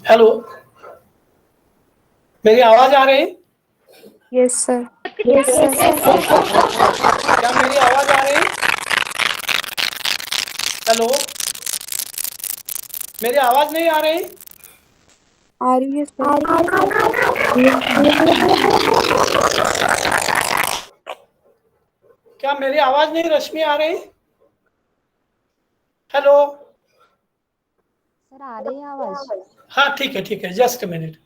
Hello, मेरी आवाज आ रही? Yes sir. क्या मेरी आवाज आ रही? हेलो, मेरी आवाज नहीं आ रही? आ रही है सर। क्या मेरी आवाज नहीं रश्मि आ रही? हेलो। सर आ रही है आवाज? हाँ ठीक है, जस्ट मिनट।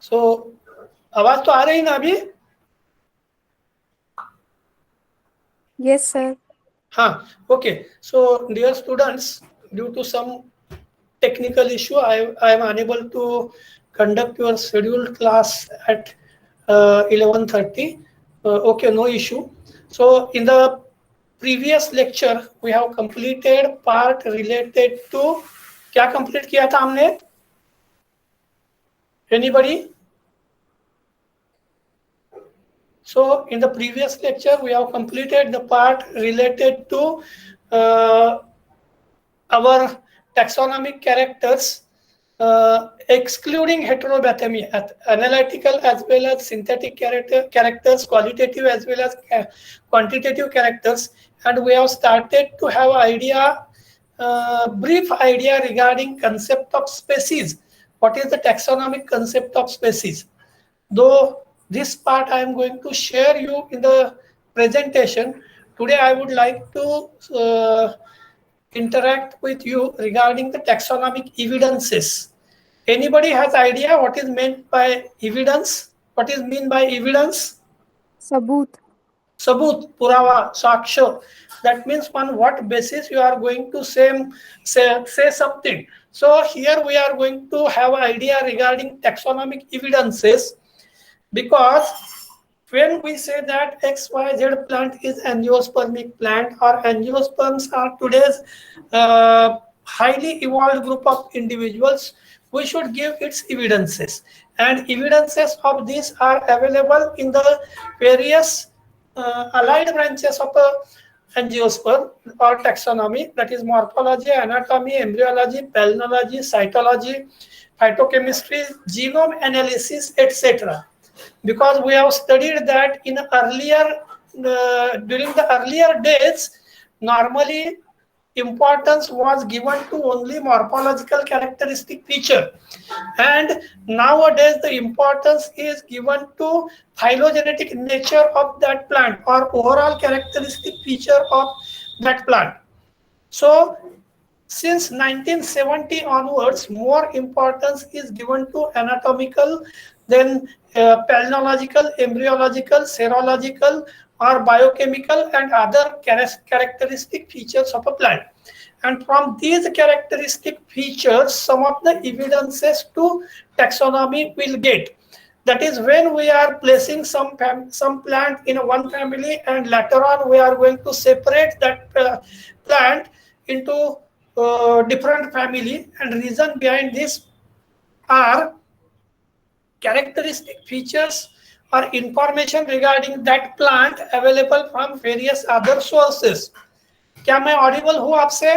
सो आवाज तो आ रही ना अभी? Yes sir. हाँ, okay. So dear students, due to some technical issue, I am unable to conduct your scheduled class at 11:30. Okay, no issue. So in the previous lecture we have completed part related to, क्या complete किया था हमने? Anybody? So in the previous lecture we have completed the part related to our taxonomic characters, excluding heterobathymy, analytical as well as synthetic characters, qualitative as well as quantitative characters, and we have started to have idea, brief idea regarding concept of species. What is the taxonomic concept of species? Though this part I am going to share you in the presentation, today I would like to interact with you regarding the taxonomic evidences. Anybody has idea what is meant by evidence? What is mean by evidence? सबूत। Sabut, purava, saksha. That means on what basis you are going to say something. So here we are going to have idea regarding taxonomic evidences, because when we say that XYZ plant is angiospermic plant, or angiosperms are today's highly evolved group of individuals, we should give its evidences. And evidences of these are available in the various allied branches of angiosperm or taxonomy, that is morphology, anatomy, embryology, palynology, cytology, phytochemistry, genome analysis, etc. Because we have studied that in earlier during the earlier days, normally importance was given to only morphological characteristic feature, and nowadays the importance is given to phylogenetic nature of that plant or overall characteristic feature of that plant. So since 1970 onwards, more importance is given to anatomical, then palynological, embryological, serological, or biochemical and other characteristic features of a plant. And from these characteristic features, some of the evidences to taxonomy will get. That is when we are placing some plant in one family, and later on we are going to separate that plant into different family, and reason behind this are characteristic features or information regarding that plant available from various other sources. क्या मैं audible हूँ आपसे?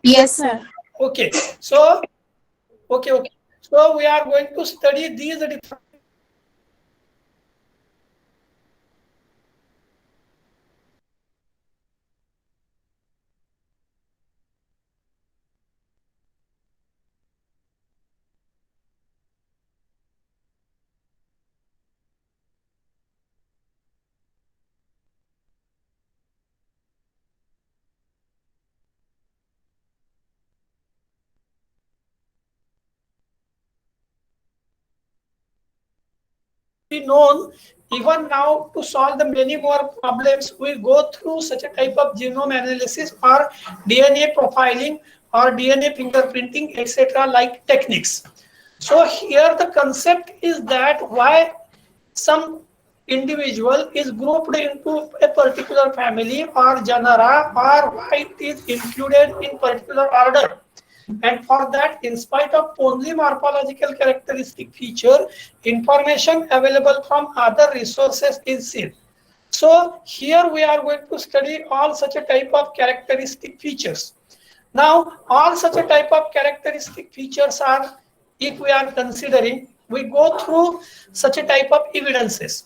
Yes sir. Okay, so so we are going to study these different be known. Even now, to solve the many more problems, we go through such a type of genome analysis or DNA profiling or DNA fingerprinting, etc. like techniques. So here the concept is that why some individual is grouped into a particular family or genera, or why it is included in particular order. And for that, in spite of only morphological characteristic feature, information available from other resources is seen. So here we are going to study all such a type of characteristic features. Now, all such a type of characteristic features are, if we are considering, we go through such a type of evidences.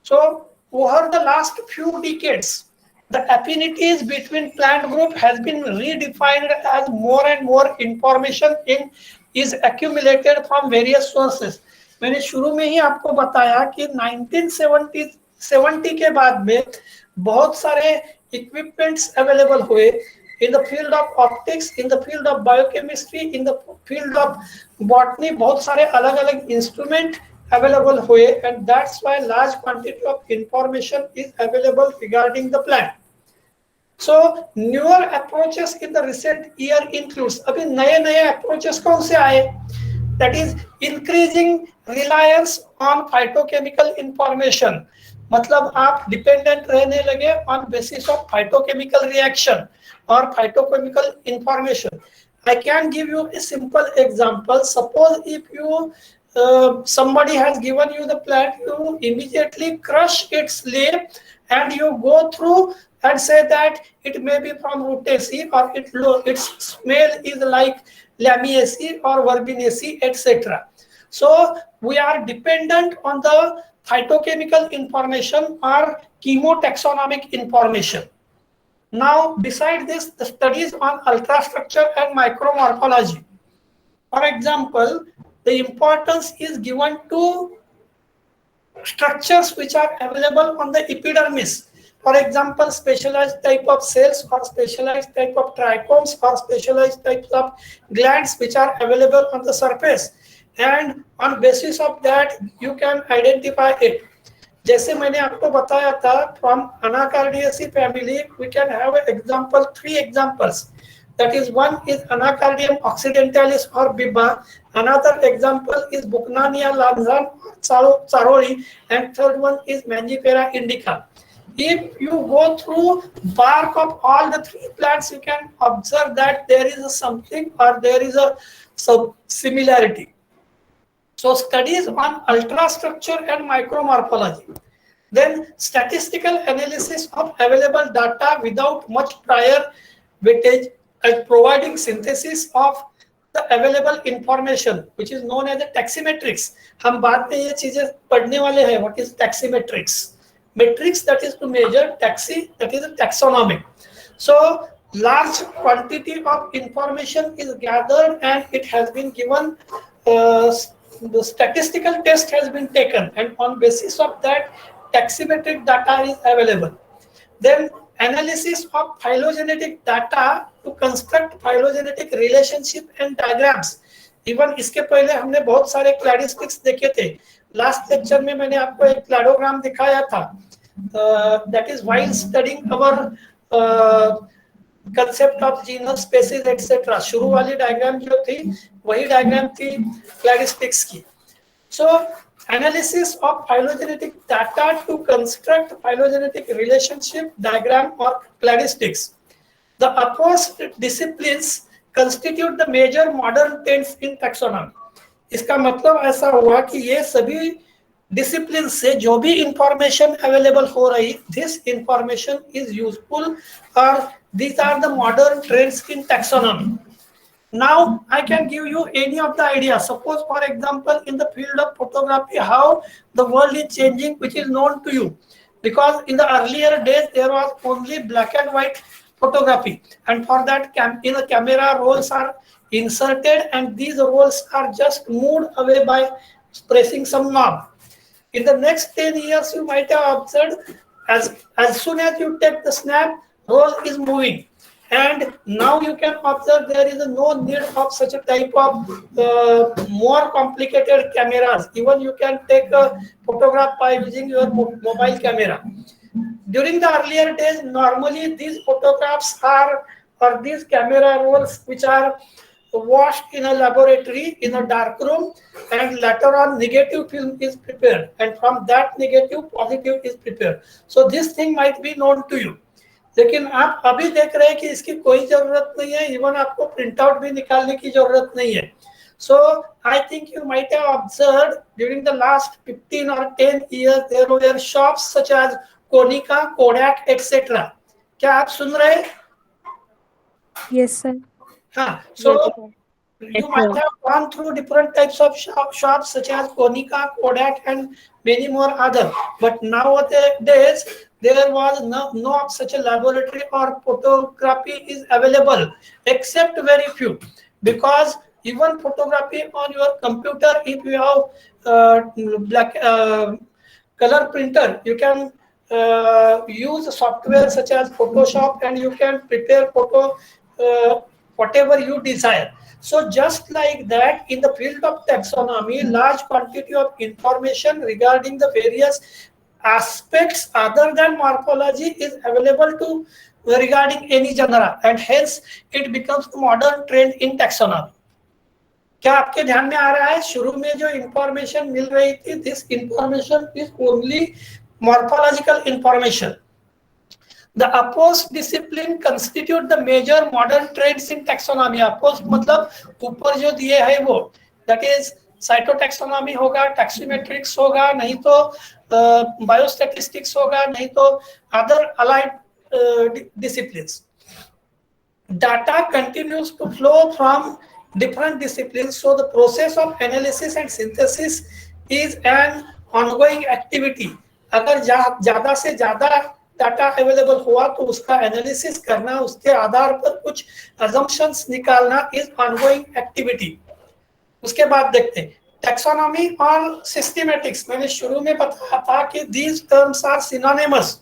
So over the last few decades, the affinities between plant group has been redefined as more and more information in is accumulated from various sources. मैंने शुरू में ही आपको बताया कि 1970 के बाद में बहुत सारे इक्विपमेंट्स अवेलेबल हुए in the field of optics, in the field of biochemistry, in the field of botany, बहुत सारे अलग अलग इंस्ट्रूमेंट available हुए, and that's why large quantity of information is available regarding the plant. So newer approaches in the recent year includes, अभी नए नए approaches कौन से आए? That is increasing reliance on phytochemical information. मतलब आप डिपेंडेंट रहने लगे on basis of phytochemical reaction और phytochemical information. I can give you a simple example. Suppose if you somebody has given you the plant, you immediately crush its leaf and you go through and say that it may be from Rutaceae or its smell is like Lamiaceae or Verbenaceae, etc. So we are dependent on the phytochemical information or chemotaxonomic information. Now, beside this, the studies on ultrastructure and micromorphology. For example, the importance is given to structures which are available on the epidermis. For example, specialized type of cells or specialized type of trichomes or specialized types of glands which are available on the surface. And on basis of that, you can identify it. जैसे मैंने आपको बताया था, from Anacardiaceae family, we can have an example, 3 examples. That is, one is Anacardium occidentalis or Biba. Another example is Buchnania lanzan or Charori, and third one is Mangifera indica. If you go through bark of all the 3 plants, you can observe that there is a something or there is a similarity. So studies on ultrastructure and micromorphology. Then statistical analysis of available data without much prior weightage and providing synthesis of the available information, which is known as the taximetrics. हम बाद में ये चीजें पढ़ने वाले हैं. What is taximetrics? Metrics, that is to measure, taxi, that is a taxonomic. So large quantity of information is gathered and it has been given, the statistical test has been taken, and on basis of that taximetric data is available. Then analysis of phylogenetic data to construct phylogenetic relationship and diagrams. Even इसके पहले हमने बहुत सारे cladistics देखे थे. Last lecture में मैंने आपको एक क्लैडोग्राम दिखाया था. That is while studying our concept of genus, species, etc. शुरू वाली डायग्राम जो थी वही डायग्राम थी क्लैडिस्टिक्स की. So analysis of phylogenetic data to construct phylogenetic relationship diagram or cladistics. The opposed disciplines constitute the major modern trends in taxonomy. इसका मतलब ऐसा हुआ कि ये सभी डिसिप्लिन से जो भी इंफॉर्मेशन अवेलेबल हो रही, दिस इंफॉर्मेशन इज यूजफुल और these are the modern trends in taxonomy. Now I can give you any of the ideas. Suppose, for example, in the field of photography, how the world is changing, which is known to you, because in the earlier days there was only black and white photography, and for that in the camera rolls are inserted, and these rolls are just moved away by pressing some knob. In the next 10 years, you might have observed as soon as you take the snap, roll is moving. And now you can observe there is no need of such a type of more complicated cameras. Even you can take a photograph by using your mobile camera. During the earlier days, normally these photographs are, or these camera rolls which are washed in a laboratory in a dark room, and later on negative film is prepared, and from that negative positive is prepared. So this thing might be known to you. लेकिन आप अभी देख रहे हैं कि इसकी कोई जरूरत नहीं है, इवन आपको प्रिंट आउट भी निकालने की जरूरत नहीं है. So I think you might have observed during the last 15 or 10 years there were shops such as Konica, Kodak, etc. क्या आप सुन रहे हैं? Yes, sir. हाँ. So Yes, sir. you might have gone through different types of shops such as Konica, Kodak, and many more other. But nowadays there was no such a laboratory or photography is available except very few, because even photography on your computer, if you have black color printer, you can use software such as Photoshop and you can prepare photo whatever you desire. So just like that, in the field of taxonomy, large quantity of information regarding the various aspects other than morphology is available to regarding any genre, and hence it becomes the modern trend in taxonomy. क्या आपके ध्यान में आ रहा है? शुरू में जो इंफॉर्मेशन मिल रही थी, this information is only morphological information. The opposed discipline constitute the major modern trends in taxonomy. Opposed मतलब ऊपर जो दिए है वो, that is cytotaxonomy होगा, taximetrics होगा, नहीं तो biostatistics होगा, नहीं तो other allied disciplines. Data continues to flow from different disciplines, so the process of analysis and synthesis is an ongoing activity. अगर ज्यादा से ज्यादा डाटा अवेलेबल हुआ तो उसका एनालिसिस करना, उसके आधार पर कुछ assumptions निकालना इज ongoing एक्टिविटी. उसके बाद देखते हैं टैक्सोनॉमी और सिस्टमैटिक्स. मैंने शुरू में बताया था कि these terms are synonymous.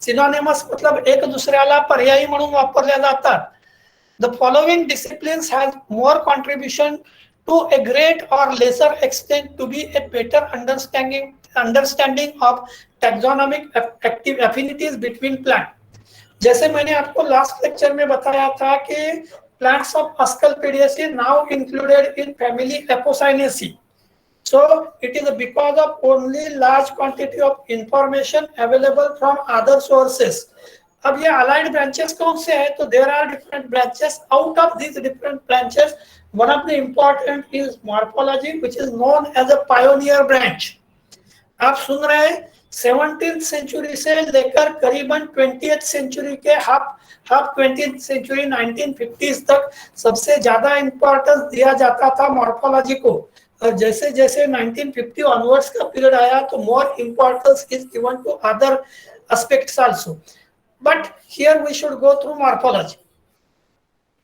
Synonymous मतलब एक दुसऱ्याला पर्यायी म्हणून वापरल्या जातात. The following disciplines have more contribution to a great or lesser extent to be a better understanding of taxonomic affinities between plant. जैसे मैंने आपको लास्ट लेक्चर में बताया था कि plants of Asclepiadaceae now included in family Apocynaceae. So it is because of only large quantity of information available from other sources. अब ये allied branches कौन से हैं? तो there are different branches. Out of these different branches, one of the important is morphology, which is known as a pioneer branch. आप सुन रहे हैं 17th century से लेकर करीबन 20th सेंचुरी के हाफ 20th सेंचुरी 1950s तक सबसे ज्यादा इंपॉर्टेंस दिया जाता था मॉर्फोलॉजी को. और जैसे जैसे 1950 ऑनवर्ड्स का पीरियड आया तो more importance is given to other aspects also. But here we should go through morphology.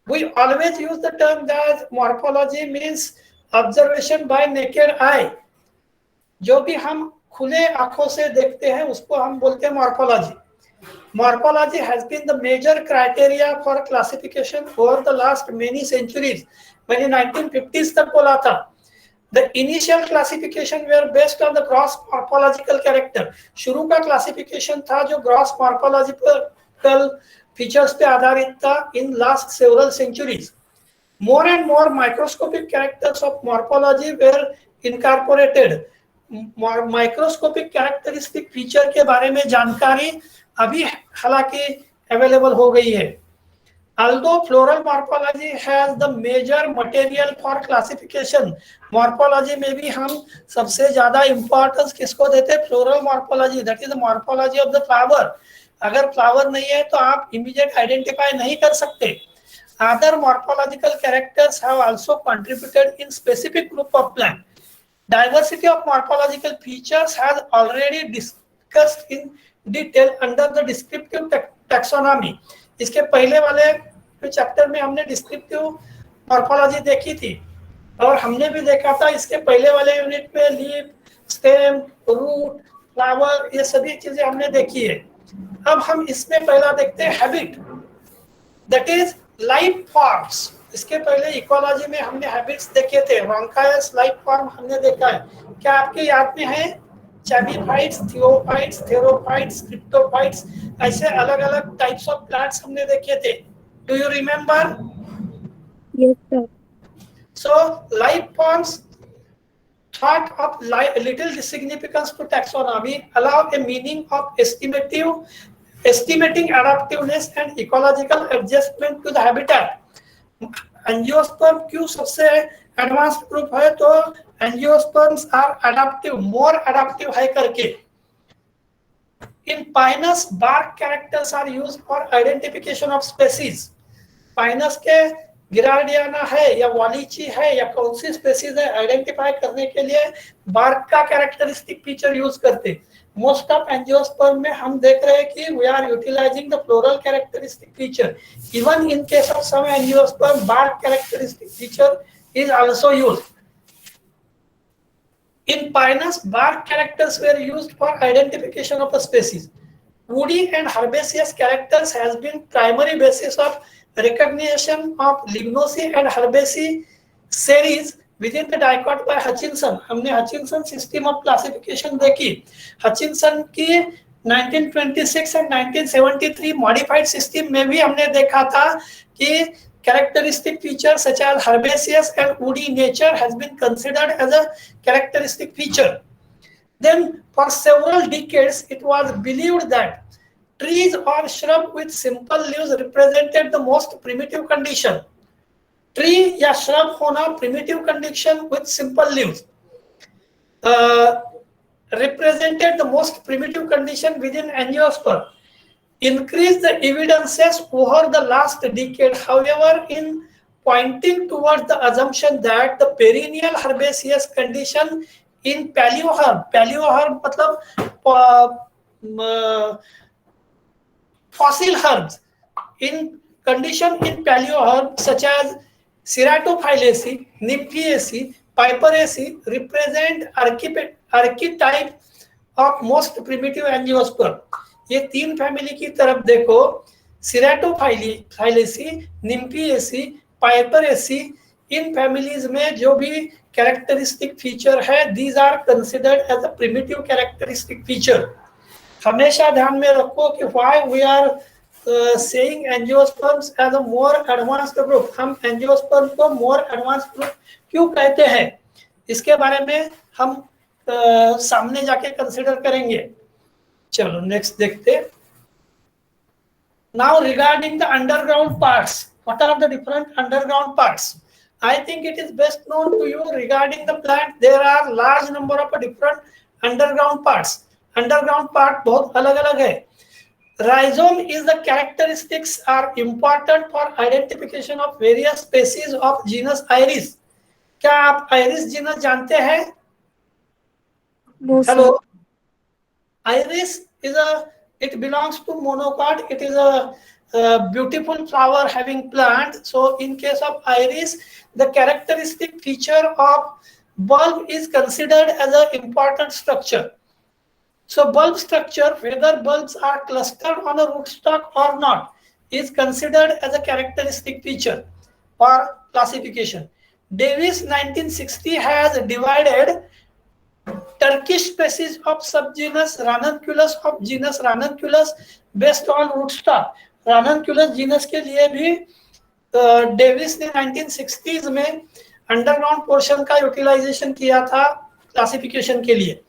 We always use the term that morphology means observation by naked eye. जो भी हम खुले आंखों से देखते हैं उसको हम बोलते हैं morphology. Morphology has been the major criteria for classification over the last many centuries. मैंने 1950s तक बोला था. The initial classification were based on the gross morphological character. शुरू का classification था जो gross morphological features पे आधारित था. In last several centuries, more and more microscopic characters of morphology were incorporated. Microscopic characteristic feature के बारे में जानकारी अभी हालांकि available हो गई है. Although floral morphology has the major material for classification, morphology में भी हम सबसे ज्यादा importance किसको देते हैं? Floral morphology, that is the morphology of the flower. अगर flower नहीं है तो आप immediate identify नहीं कर सकते. Other morphological characters have also contributed in specific group of plant. Diversity of morphological features has already discussed in detail under the descriptive taxonomy. इसके पहले वाले चैप्टर में हमने डिस्क्रिप्टिव मॉर्फोलॉजी देखी थी और हमने भी देखा था इसके पहले वाले यूनिट में लीफ, स्टेम, रूट, फ्लावर, ये सभी चीजें हमने देखी है. अब हम इसमें पहला देखते हैं habit, that is life forms. इसके पहले इकोलॉजी में हमने हैबिट्स देखे थे. रोंकायस लाइफ फॉर्म हमने देखा है. क्या आपके याद में है? चैबिफाइट्स, थियोफाइट्स, थेरोफाइट्स, क्रिप्टोफाइट्स, ऐसे अलग अलग टाइप्स ऑफ प्लांट्स हमने देखे थे. Do you remember? Yes, sir. So life forms thought of little significance to taxonomy allow a meaning of estimative estimating adaptiveness and ecological adjustment to the habitat. Angiosperm क्यों सबसे advanced group है? तो angiosperms are adaptive, more adaptive है करके. In Pinus bark characters are used for identification of species. Pinus के gerardiana है या वॉलीची है या कौन सी स्पेसीज है, आइडेंटिफाई करने के लिए बार्क का कैरेक्टरिस्टिक फीचर यूज करते. मोस्ट ऑफ एंजियोस्पर्म में हम देख रहे हैं कि we are utilizing the floral characteristic feature. Even in case of some angiosperm bark characteristic feature is also used. In Pinus, bark characters were used for identification of a species. Woody and herbaceous characters has been primary basis of recognition of Lignaceae and Herbaceae series within the dicot by Hutchinson. हमने Hutchinson system of classification देखी. Hutchinson की 1926 and 1973 modified system में भी हमने देखा था कि characteristic features such as herbaceous and woody nature has been considered as a characteristic feature. Then for several decades it was believed that trees or shrub with simple leaves represented the most primitive condition. Tree या shrub होना primitive condition with simple leaves represented the most primitive condition within angiosperm. Increased the evidences over the last decade, however, in pointing towards the assumption that the perennial herbaceous condition in paleoherb मतलब fossil herbs in condition in paleoherb such as Ceratophyllaceae, Nymphaeaceae, Piperaceae represent archetype of most primitive angiosperm. ये तीन family की तरफ देखो, सिराटोफाइलेसी, निम्फिएसी, पाइपरेसी. इन families में जो भी characteristic feature है, these are considered as a primitive characteristic feature. हमेशा ध्यान में रखो कि why we are saying angiosperms as a more advanced group. हम एंजियोस्पर्म को मोर एडवांस्ड ग्रुप क्यों कहते हैं, इसके बारे में हम सामने जाके कंसिडर करेंगे. चलो नेक्स्ट देखते. Now regarding the underground parts, what are the different underground parts? I think it is best known to you regarding the plant. There are large number of different underground parts. Underground part बहुत अलग-अलग है. Rhizome is the characteristics are important for identification of various species of genus Iris. क्या आप Iris genus जानते हैं? No, sir. Hello. Iris is it belongs to monocot. It is a beautiful flower having plant. So in case of iris, the characteristic feature of bulb is considered as an important structure. So bulb structure, whether bulbs are clustered on a rootstock or not, is considered as a characteristic feature for classification. Davis 1960 has divided Turkish species of subgenus Ranunculus of genus Ranunculus based on rootstock. Ranunculus genus के लिए भी Davis ने 1960s में underground portion का utilisation किया था classification के लिए.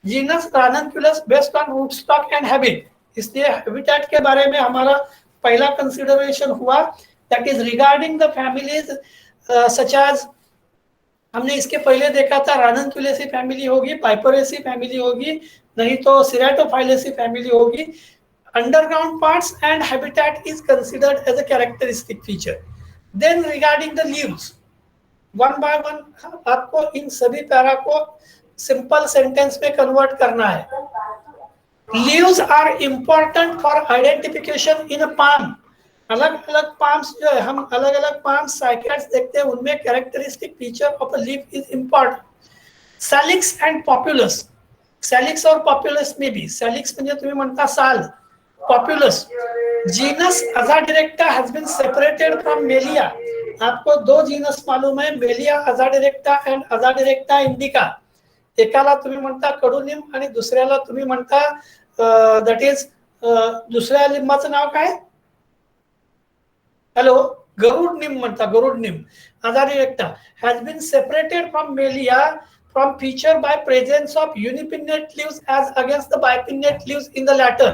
Genus Ranunculus based on rootstock and habit. इसलिए हैबिटेट के बारे में हमारा पहला कंसिडरेशन हुआ, that is regarding the families such as. हमने इसके पहले देखा था राननक्यूलेसी फैमिली होगी, पाइपरेसी फैमिली होगी, नहीं तो सिराटोफाइलेसी फैमिली होगी. Underground parts and habitat is considered as a characteristic feature. Then regarding the leaves, one by one आपको इन सभी पैरा को सिंपल सेंटेंस में कन्वर्ट करना है. Leaves are important for identification in a palm. अलग अलग पाम्स जो है, हम अलग अलग पाम्स साइकेट्स देखते हैं, उनमें characteristic feature of a leaf is important. Salix and Populus. Salix और पॉप्युलस में भी, सैलिक्स म्हणजे तुम्ही म्हणता साल, Populus. Genus Azadirachta has been separated from Melia. आपको दो जीनस मालूम है, मेलिया अजाडिरेक्टा एंड अजाडिरेक्टा इंडिका. एकाला तुम्ही म्हणता कडुनिम आणि दुसऱ्याला तुम्ही म्हणता दॅट इज दुसऱ्या लिंबाचं नाव काय? Hello, Garud Nim म्हणता, Garud Nim. Azadirachta has been separated from Melia from feature by presence of unipinnate leaves as against the bipinnate leaves in the latter.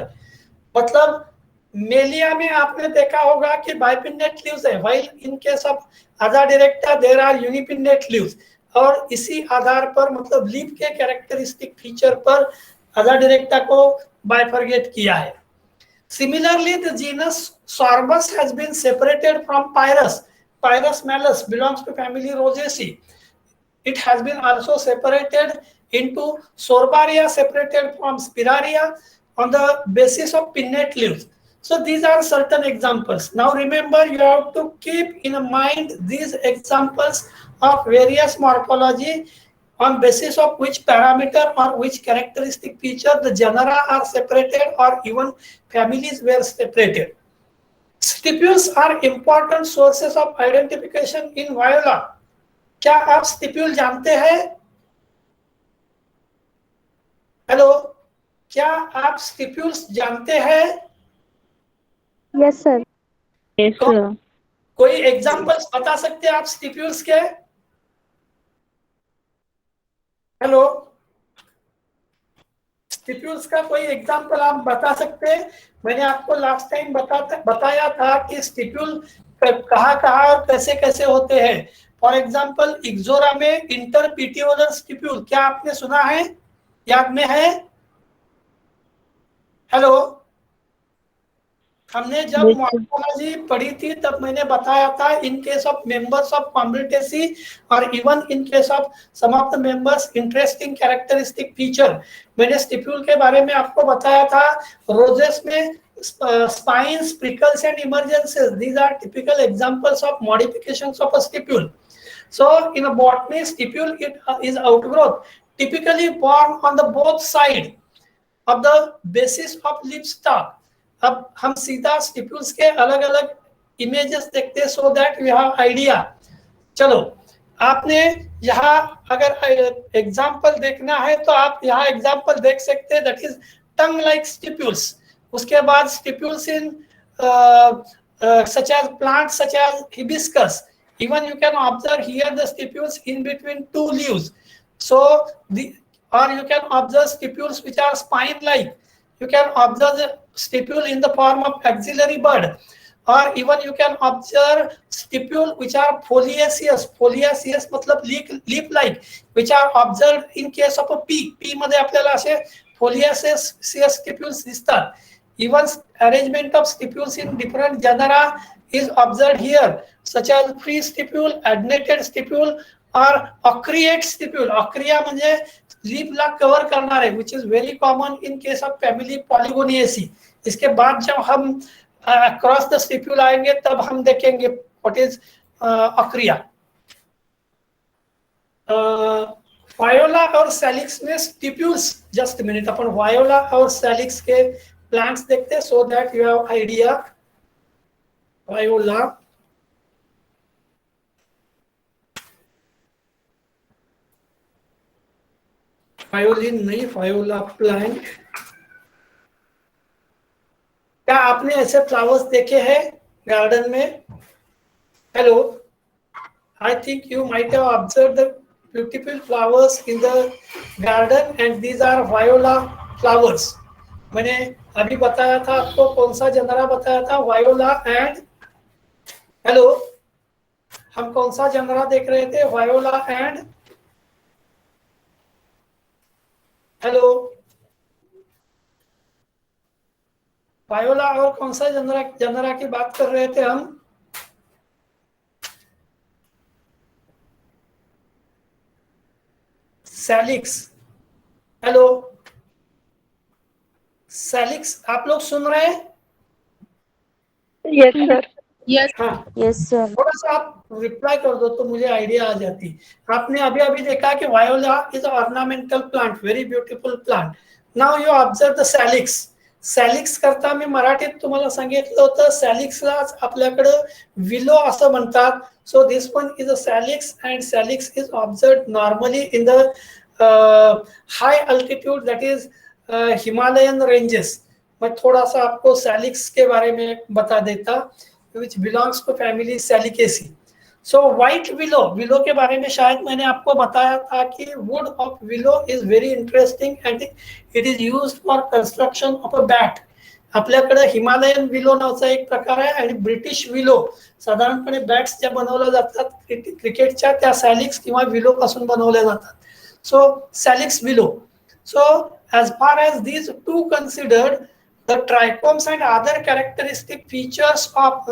मतलब मेलिया में आपने देखा होगा कि बाइपिन्नेट लीव्स है, while in case of Azadirachta there are unipinnate leaves. और इसी आधार पर मतलब लीफ के कैरेक्टरिस्टिक फीचर पर अजाडिरेक्टा को बाइफरगेट किया है। Similarly, the genus Sorbus has been separated from Pyrus. Pyrus malus belongs to family Rosaceae. It has been also separated into Sorbaria, separated from Spiraria on the basis of pinnate leaves. So these are certain examples. Now remember, you have to keep in mind these examples of various morphology on basis of which parameter or which characteristic feature the genera are separated or even families were separated. Stipules are important sources of identification in Viola. क्या आप stipule जानते हैं? Hello, क्या आप stipules जानते हैं? Yes, sir. Yes, sir. कोई examples बता सकते हैं आप स्टिप्यूल्स के? हेलो, स्टिप्यूल्स का कोई एग्जांपल आप बता सकते हैं? मैंने आपको लास्ट टाइम बताया था कि स्टिप्यूल कहाँ और कैसे कैसे होते हैं। फॉर एग्जांपल इक्सोरा में इंटरपिटियोलर स्टिप्यूल, क्या आपने सुना है? याद में है? हेलो, हमने जब मॉर्फोलॉजी पढ़ी थी तब मैंने बताया था in case of members of Combretaceae और even in case of some of the members interesting characteristic feature, मैंने स्टिप्यूल के बारे में आपको बताया था। रोजेस में spines, prickles and emergences, these are typical examples of modifications of a stipule. So in a botany, stipule is outgrowth typically born on the both side of the basis of leaf stalk. अब हम सीधा stipules के अलग अलग images देखते हैं so that we have idea. चलो, आपने यहाँ अगर एग्जांपल देखना है तो आप यहाँ एग्जांपल देख सकते हैं, that is tongue like stipules. उसके बाद stipules in such as plants such as hibiscus, even you can observe here the stipules in between two leaves. So or you can observe stipules which are spine like. You can observe the stipule in the form of axillary bud, or even you can observe stipule which are foliaceous. Foliaceous मतलब leaf like, which are observed in case of a pea. Pea मध्ये आपल्याला असे foliaceous stipules दिसतात. Even arrangement of stipules in different genera is observed here, such as free stipule, adnated stipule, or accreate stipule. Accrea म्हणजे leaf ला cover करना है, which is very common in case of family Polygoniaceae. इसके बाद जब हम across the stipule आएंगे तब हम देखेंगे what is accrea. वायोला और सैलिक्स में स्टिप्यूल्स, जस्ट मिनट, अपन वायोला और सैलिक्स के प्लांट्स देखते हैं so that you have idea. Viola, violin नहीं, वायोला प्लांट। क्या आपने ऐसे फ्लावर्स देखे हैं गार्डन में? Hello, I think you might have observed the beautiful flowers in the garden and these are Viola flowers. मैंने अभी बताया था आपको, कौन सा जनरा बताया था? वायोला एंड, हेलो, हम कौन सा जनरा देख रहे थे? वायोला एंड, हेलो, वायोला और कौन सा जनरा की बात कर रहे थे हम? सैलिक्स। हेलो, सैलिक्स आप लोग सुन रहे हैं? Yes, sir. Yes. हाँ, Yes, sir. थोड़ा सा आप रिप्लाई कर दो तो मुझे आइडिया आ जाती। आपने अभी अभी देखा कि Viola is ornamental plant, very beautiful plant. Now you observe the Salix. Salix करता मी मराठीत तुम्हाला सांगितलं होतं, सॅलिक्सला आपल्याकडे विलो असं म्हणतात. So this one is a Salix and Salix is observed normally in the high altitude, that is Himalayan ranges. मैं थोड़ा सा आपको सैलिक्स के बारे में बता देता, which belongs to family Salicaceae. So white willow, willow के बारे में शायद मैंने आपको बताया था कि wood of willow is very interesting and it is used for construction of a bat. आपल्याकडे हिमालयन विलो नावाचा एक प्रकार आहे आणि ब्रिटिश विलो, साधारणपणे बॅट्स ज्या बनवल्या जातात क्रिकेटच्या त्या सॅलिक्स किंवा विलो पासून बनवल्या जातात. सो Salix willow. So as far as these two considered, the trichomes and other characteristic features of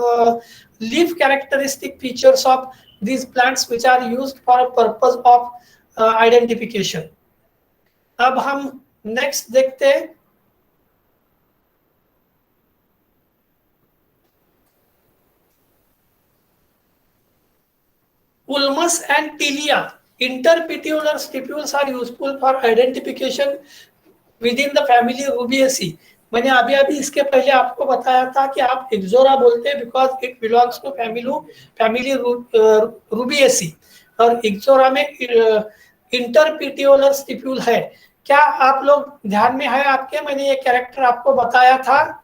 leaf characteristic features of these plants which are used for a purpose of identification. अब हम next देखते हैं. Ulmus and Tilia, interpetiolar stipules are useful for identification within the family Rubiaceae. मैंने अभी अभी इसके पहले आपको बताया था कि आप इक्सोरा बोलते हैं because it belongs to family Rubiaceae, और इक्सोरा में इंटरपिटियोलर स्टिप्यूल है. क्या आप लोग ध्यान में है आपके, मैंने ये कैरेक्टर आपको बताया था?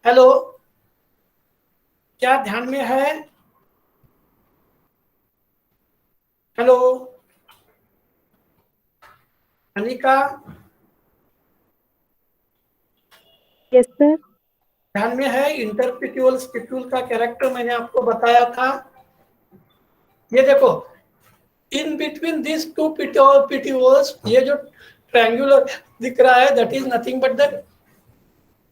हेलो, क्या ध्यान में है? Hello Anika, Yes, sir. ध्यान में है? इंटरपिट्यूल स्टिप्यूल का कैरेक्टर मैंने आपको बताया था. ये देखो, इन बिटवीन दिस टू पिट्यूल्स ये जो ट्रायंगुलर दिख रहा है, that is nothing but the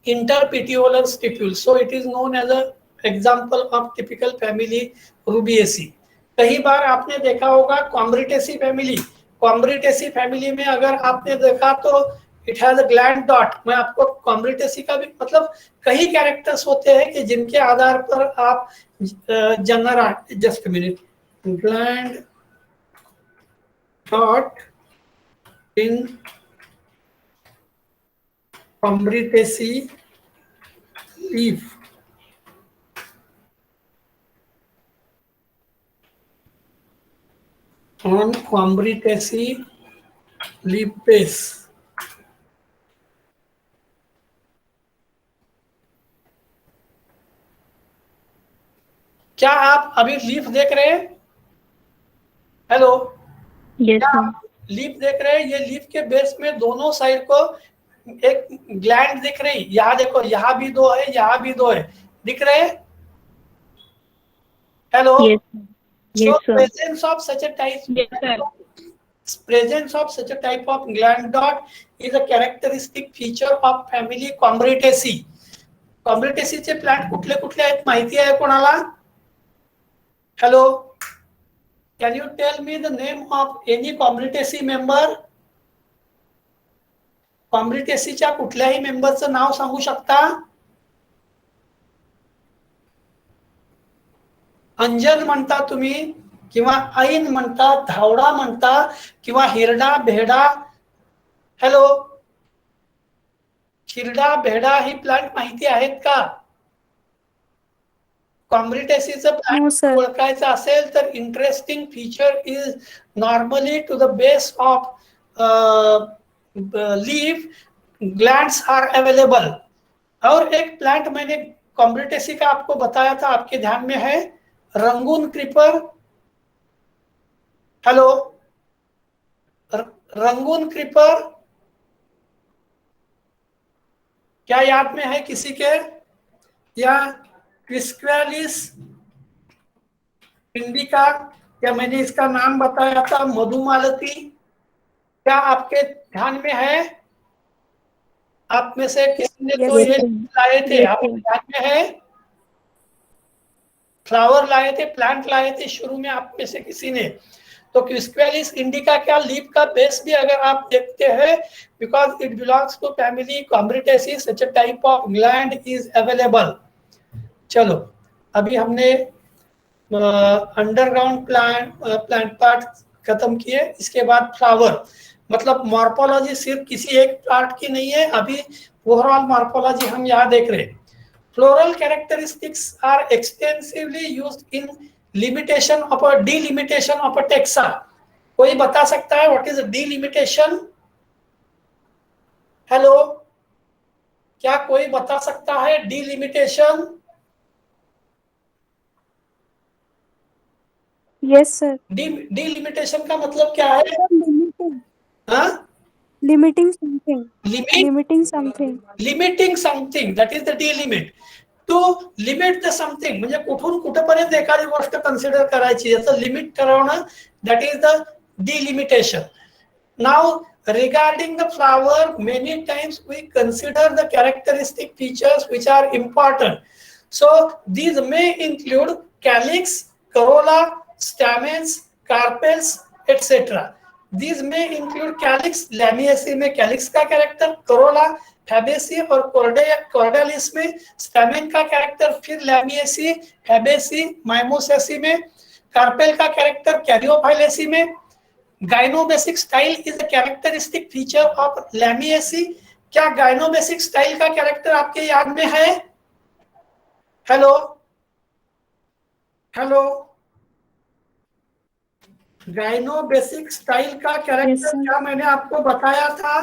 interpetiolar stipule. So it is known as a example of typical family Rubiaceae. कई बार आपने देखा होगा कॉम्ब्रिटेसी फैमिली में अगर आपने देखा तो it has a gland dot. मैं आपको कॉम्ब्रिटेसी का भी मतलब कई कैरेक्टर्स होते हैं कि जिनके आधार पर आप just minute, gland dot in Combretaceae leaf. On Combretaceae leaf base. क्या आप अभी लीफ देख रहे हैं? हेलो, Yes, क्या sir. आप लीफ देख रहे हैं? ये लीफ के बेस में दोनों साइड को एक ग्लैंड दिख रही. यहाँ देखो, यहाँ भी दो है, यहाँ भी दो है, दिख रहे हैं? Hello. Yes, sir. So Yes, sir. presence of such a type of gland dot is a characteristic feature of family Combretaceae. कॉम्ब्रिटेसीचे प्लांट कुठले कुठले आहेत माहिती आहे कोणाला? Hello, can you tell me the name of any Combretaceae member? कॉम्ब्रिटेसीच्या कुठल्याही मेंबरचं नाव सांगू शकता? अंजन म्हणता तुम्ही, किंवा ऐन म्हणता, धावडा म्हणता, किंवा हिरडा भेडा. हॅलो, हिरडा भेडा ही प्लांट माहिती आहेत का? कॉम्ब्रिटेसीचं No, प्लांट sir. ओळखायचं असेल तर interesting feature is normally to the base of leaf glands are available. और एक प्लांट मैंने कॉम्ब्रिटेसी का आपको बताया था, आपके ध्यान में है? Rangoon creeper. Hello, Rangoon creeper क्या याद में है किसी के? या क्विस्क्वेलिस इंडिका, या मैंने इसका नाम बताया था मधुमालती, क्या आपके ध्यान में है? आप में से किसी ने तो Yes, ये sir. लाए थे, Yes, आपके sir. ध्यान में है? फ्लावर लाए थे, प्लांट लाए थे शुरू में आप में से किसी ने. तो क्विस्क्वेलिस इंडिका क्या लीफ का बेस भी अगर आप देखते हैं, because it belongs to family Combretaceae, such a type of gland is available. चलो, अभी हमने अंडरग्राउंड प्लांट पार्ट खत्म किए. इसके बाद फ्लावर, मतलब मॉर्फोलॉजी सिर्फ किसी एक प्लांट की नहीं है, अभी ओवरऑल मॉर्फोलॉजी हम यहाँ देख रहे हैं. Floral characteristics are extensively used in delimitation of a taxa. कोई बता सकता है what is a delimitation? Hello, क्या कोई बता सकता है delimitation? Yes, sir. delimitation का मतलब क्या है? Limited. हाँ, Limiting something. Limit, Limiting something. limiting something, that is the delimit. To limit the something म्हणजे कुठून कुठपर्यंत एखादी गोष्ट कन्सिडर करायची याचं लिमिट ठरवणं, that is the delimitation. Now regarding the flower, many times we consider the characteristic features which are important. So these may include calyx, corolla, stamens, carpels, etc. These may include calyx, lamiaceae में calyx का character, corolla, fabaceae और cordalis में stamen का character, फिर lamiaceae, fabaceae, mimosacea में, carpel का character caryophyllaceae में. Gynobasic style is a characteristic feature of Lamiaceae. क्या गाइनोबेसिक स्टाइल का कैरेक्टर आपके याद में है? हेलो हेलो, गाइनोबेसिक स्टाइल का कैरेक्टर sir. क्या मैंने आपको बताया था?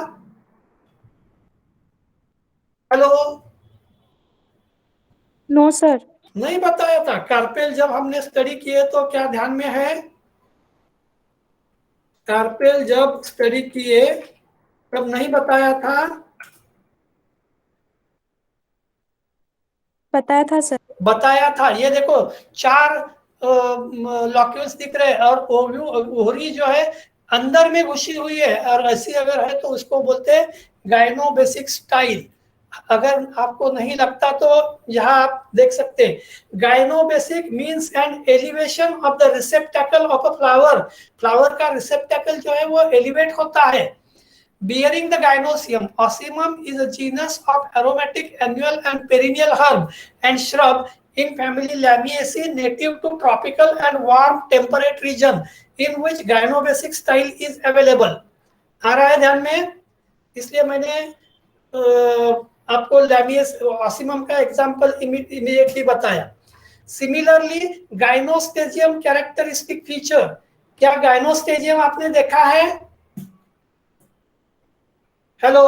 Hello, No, sir. नहीं बताया था. कार्पेल जब हमने स्टडी किए तो क्या ध्यान में है? कार्पेल जब स्टडी किए तब नहीं बताया था? बताया था सर. बताया था. ये देखो 4 लॉक्यूल्स दिख रहे हैं और ओवरी जो है अंदर में घुसी हुई है, और ऐसी अगर है तो उसको बोलते हैं गाइनोबेसिक स्टाइल. अगर आपको नहीं लगता तो यहाँ आप देख सकते हैं. Gynobasic means an elevation of the receptacle of a flower. Flower का रिसेप्टेकल जो है वो एलिवेट होता है. Bearing the gynoecium. Ocimum is a genus of aromatic annual and perennial herb and shrub in family Lamiaceae, native to tropical and warm temperate region in which gynobasic style is available. आ रहा है ध्यान में? इसलिए मैंने आपको Ocimum का example immediately बताया. Similarly gynostegium characteristic feature. क्या गाइनोस्टेजियम आपने देखा है? हेलो,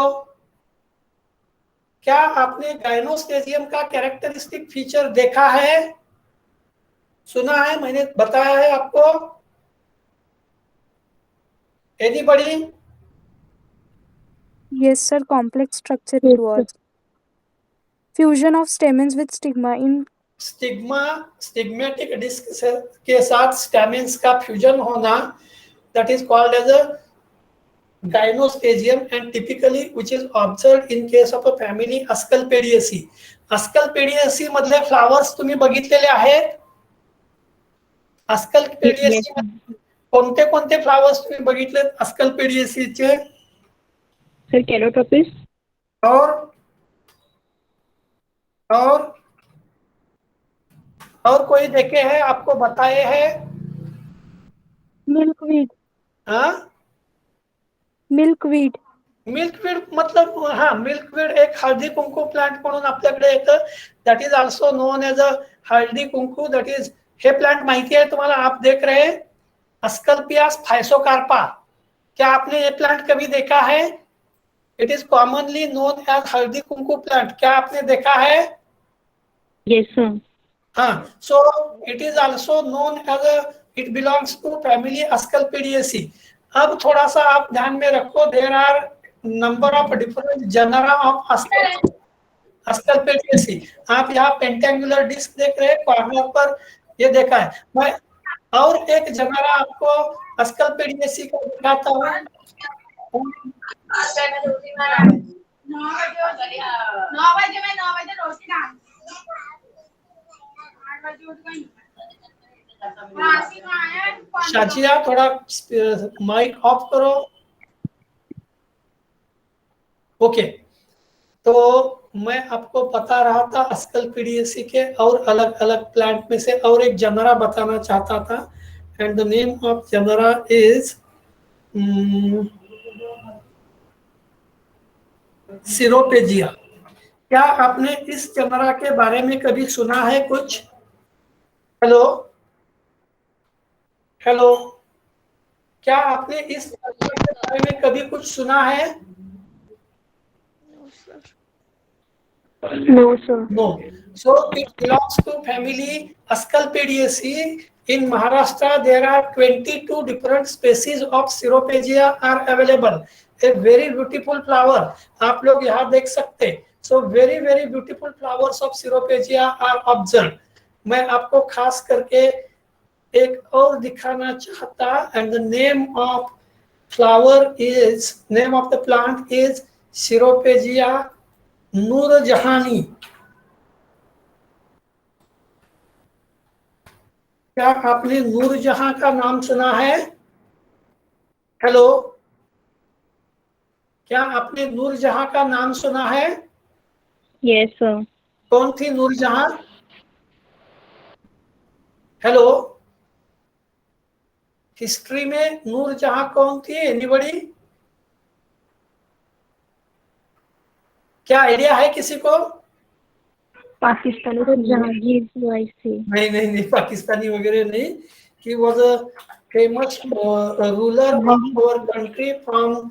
क्या आपने गाइनोस्टेजियम का कैरेक्टरिस्टिक फीचर देखा है? सुना है? मैंने बताया है आपको? Anybody? Yes, sir. Complex structure it was. Fusion of stamens with stigma in stigmatic disc के साथ स्टैमेन्स का फ्यूजन होना, that is called as a gynospasium, and typically which is observed in case of a family Asclepiaceae. Asclepiaceae मधले flowers तुम्ही बघितलेले आहेत? Asclepiaceae कोणते कोणते फ्लावर्स तुम्ही बघितले Asclepiaceae चे? sir calotropis. और कोई देखे हैं, आपको बताए हैं? Milkweed. हाँ, Milkweed. मिल्कवीड मतलब हा, मिल्कवीड एक हळदी कुंकू प्लांट म्हणून आपल्याकडे येतं. That is also known as a हळदी कुंकू. दॅट इज, हे प्लांट माहिती है तुम्हाला? आप देख रहे हैं अस्कल्पियास फाइसोकार्पा. क्या आपने ये प्लांट कभी देखा है? It is commonly known as हल्दी कुंकू प्लांट. क्या आपने देखा है? Yes, sir. हाँ, so it is also known as it belongs to family Asclepiaceae. अब थोड़ा सा आप ध्यान में रखो, there are number of different genera of Asclepiaceae. आप यहाँ पेंटेंगुलर डिस्क देख रहे हैं कॉर्नर पर, ये देखा है. मैं और एक जनरा आपको Asclepiaceae का दिखाता हूँ. शाजिया थोड़ा माइक ऑफ करो. ओके, तो मैं आपको बता रहा था अस्कल्पिडियेसी के और अलग अलग प्लांट में से और एक जनरा बताना चाहता था, and the name of genera is Ceropegia. क्या आपने इस जनरा के बारे में कभी सुना है कुछ? हेलो हेलो, क्या आपने इस जनरा के बारे में कभी कुछ सुना है? No, sir. No. So it belongs to family Asclepiaceae. In Maharashtra, there are 22 different species of Ceropegia are available. A very beautiful flower. आप लोग यहाँ देख सकते हैं. So very beautiful flowers of Ceropegia are observed. मैं आपको खास करके एक और दिखाना चाहता. And the name of name of the plant is Ceropegia नूरजहानी. क्या आपने नूरजहां का नाम सुना है? हेलो, क्या आपने नूरजहां का नाम सुना है? Yes, sir. कौन थी नूरजहां? हेलो, हिस्ट्री में नूरजहां कौन थी? एनीबॉडी? क्या आइडिया है किसी को? पाकिस्तानी तो जहांगीर वाइफ थी। नहीं, पाकिस्तानी वगैरह नहीं. He was a famous ruler of our country from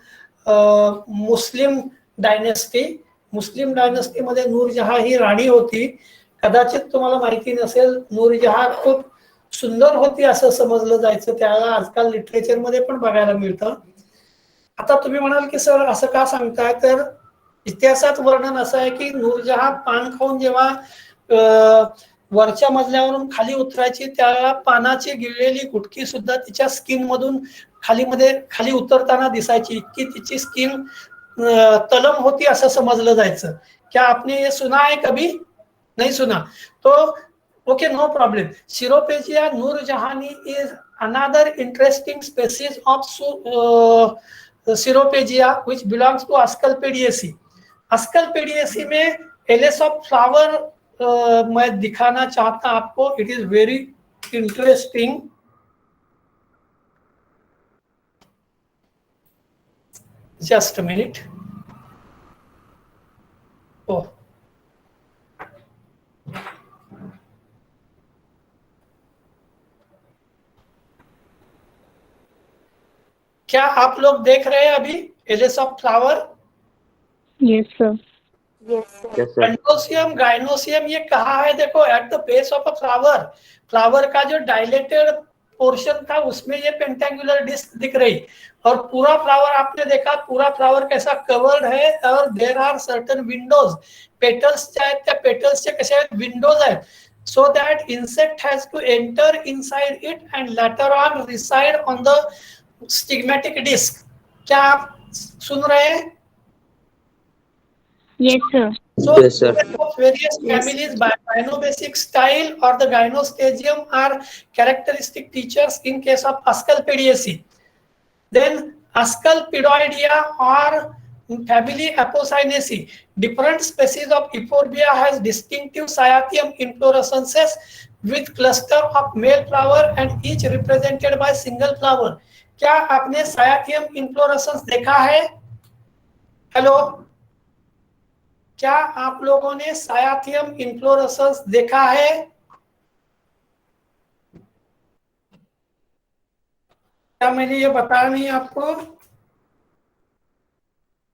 Muslim dynasty. Muslim dynasty मध्ये नूरजहां ही राणी होती. कदाचित तुम्हाला माहिती नसेल, नूरजहां खूप सुंदर होती असं समजलं जायचं त्याला. आजकाल लिटरेचर मध्ये पण बघायला मिळतं. आता तुम्ही म्हणाल की सर असं का सांगताय, तर इतिहासात वर्णन असं आहे की नूरजहां पान खाऊन जेव्हा वरच्या मजल्यावरून खाली उतरायची, त्या पानाची गिळलेली गुटकी सुद्धा तिच्या स्किन मधून खाली उतरताना दिसायची. इतकी तिची स्किन तलम होती असं समजलं जायचं. क्या आपने ये सुना है कभी? नहीं सुना. तो okay, no problem. Ceropegia noorjahani is another interesting species of Ceropegia which belongs to Asclepiadaceae. Asclepiadaceae में एलेस ऑफ फ्लावर मैं दिखाना चाहता आपको. It is very interesting. Just a minute. Oh, क्या आप लोग देख रहे हैं अभी LS of flower? Yes, sir. कंडोसियम गाइनोसियम ये कहाँ है? देखो, at the base of a flower. Flower का जो डायलेटेड पोर्शन था उसमें ये पेंटेंगुलर डिस्क दिख रही. और पूरा फ्लावर आपने देखा, पूरा फ्लावर कैसा कवर्ड है. और there are certain windows. Petals आहेत, त्या पेटल्सचे कसे आहेत? विंडोज आहेत. So that insect has to enter inside it and later on reside on the stigmatic disc. क्या आप सुन रहे हैं? Yes, sir. So, Yes, sir. various families by gynobasic style or the gynostagium are characteristic features in case of Asclepiaceae. Then Asclepidoidea or family Apocynaceae. Different species of Euphorbia has distinctive cyathium inflorescences with cluster of male flower and each represented by single flower. क्या आपने cyathium inflorescence देखा है? Hello, क्या आप लोगों ने सायाथियम inflorescence देखा है? क्या मैंने ये बताया नहीं आपको?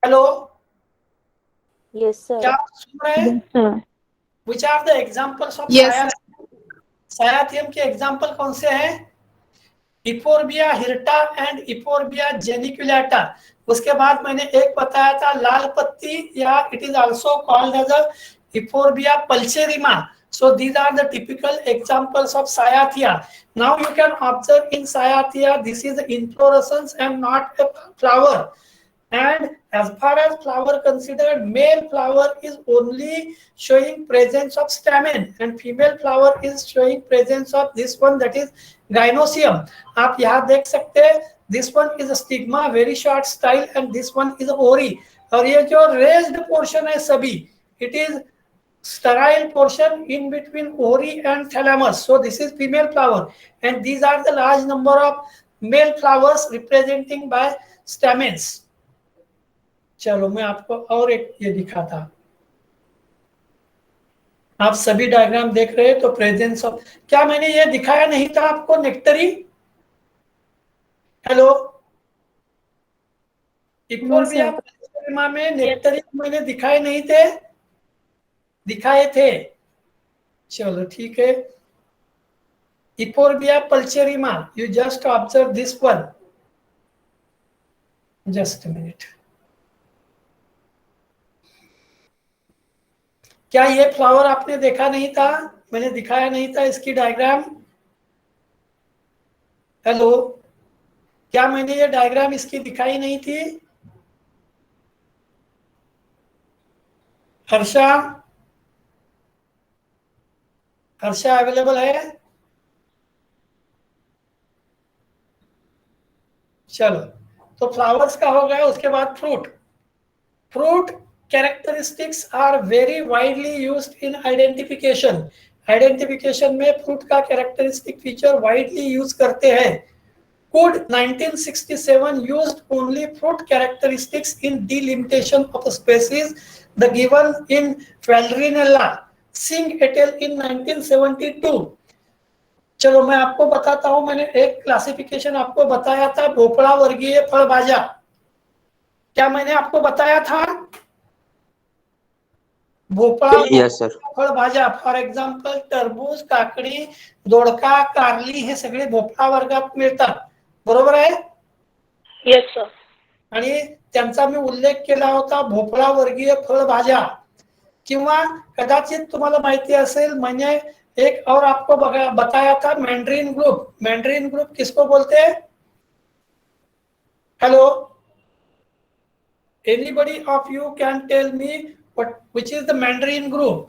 Hello, Yes, sir. क्या आप सुन रहे हैं? Yes, sir. Which are the examples of Yes, सायाथियम के एग्जाम्पल कौन से हैं? Euphorbia hirta and Euphorbia geniculata. उसके बाद मैंने एक बताया था लाल पत्ती, या it is also called as a Euphorbia pulcherrima. So these are the typical examples of cyathea. Now you can observe in cyathea, this is the inflorescence and not a flower. And as far as flower considered, male flower is only showing presence of stamen and female flower is showing presence of this one, that is gynoecium. आप यहाँ देख सकते हैं, this one is a stigma, very short style, and this one is ori. और ये जो raised portion है सभी, it is sterile portion in between ori and thalamus. So this is female flower, and these are the large number of male flowers representing by stamens. चलो मैं आपको और एक ये दिखा था. आप सभी डायग्राम देख रहे हैं तो प्रेजेंस ऑफ, क्या मैंने ये दिखाया नहीं था आपको नेक्टरी? हेलो, इक्वोर्बिया में नेक्टरी मैंने दिखाए नहीं थे? दिखाए थे। चलो ठीक है, Euphorbia pulcherrima, you just observe this one, just minute. क्या ये फ्लावर आपने देखा नहीं था? मैंने दिखाया नहीं था इसकी डायग्राम? हेलो, क्या मैंने ये डायग्राम इसकी दिखाई नहीं थी? हर्षा, हर्षा अवेलेबल है? चलो, तो फ्लावर्स का हो गया, उसके बाद fruit. Fruit characteristics are very widely used in identification. Identification में फ्रूट का कैरेक्टरिस्टिक फीचर वाइडली यूज करते हैं। Could 1967 used only fruit characteristics in delimitation of a species, the given in Falerinella, Singh et al. In 1972। चलो मैं आपको बताता हूं, मैंने एक क्लासिफिकेशन आपको बताया था, भोपड़ा वर्गीय फल भाजा। क्या मैंने आपको बताया था? भोपळा Yes, sir. फळभाज्या, फॉर एक्झाम्पल टरबूज, काकडी, दोडका, कारली हे सगळे भोपळा वर्गात मिळतात, बरोबर आहे? Yes sir. आणि त्यांचा मी उल्लेख केला होता भोपळा वर्गीय फळभाज्या, किंवा कदाचित तुम्हाला माहिती असेल मैंने एक और आपको बताया था मैंड्रीन ग्रुप। मैंड्रीन ग्रुप किसको बोलते हैं? Hello, anybody of you can tell me which is the Mandarin group?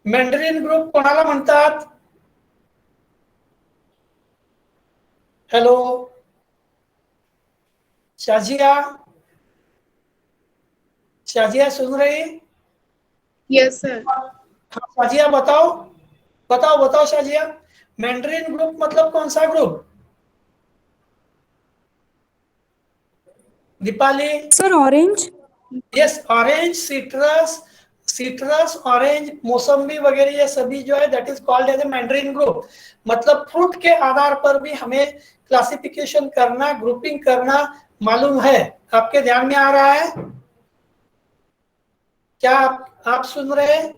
Mandarin group कोणाला म्हणतात? हेलो शाजिया, शाजिया सुन रही? Yes sir. शाजिया बताओ, बताओ बताओ शाजिया, मैंड्रीन ग्रुप मतलब कौन सा group? Deepali? Sir orange. Yes, orange, citrus, citrus, orange, मौसम्बी वगैरह ये सभी जो है that is called as a mandarin group. मतलब फ्रूट के आधार पर भी हमें क्लासिफिकेशन करना, ग्रुपिंग करना मालूम है। आपके ध्यान में आ रहा है? क्या आप सुन रहे हैं?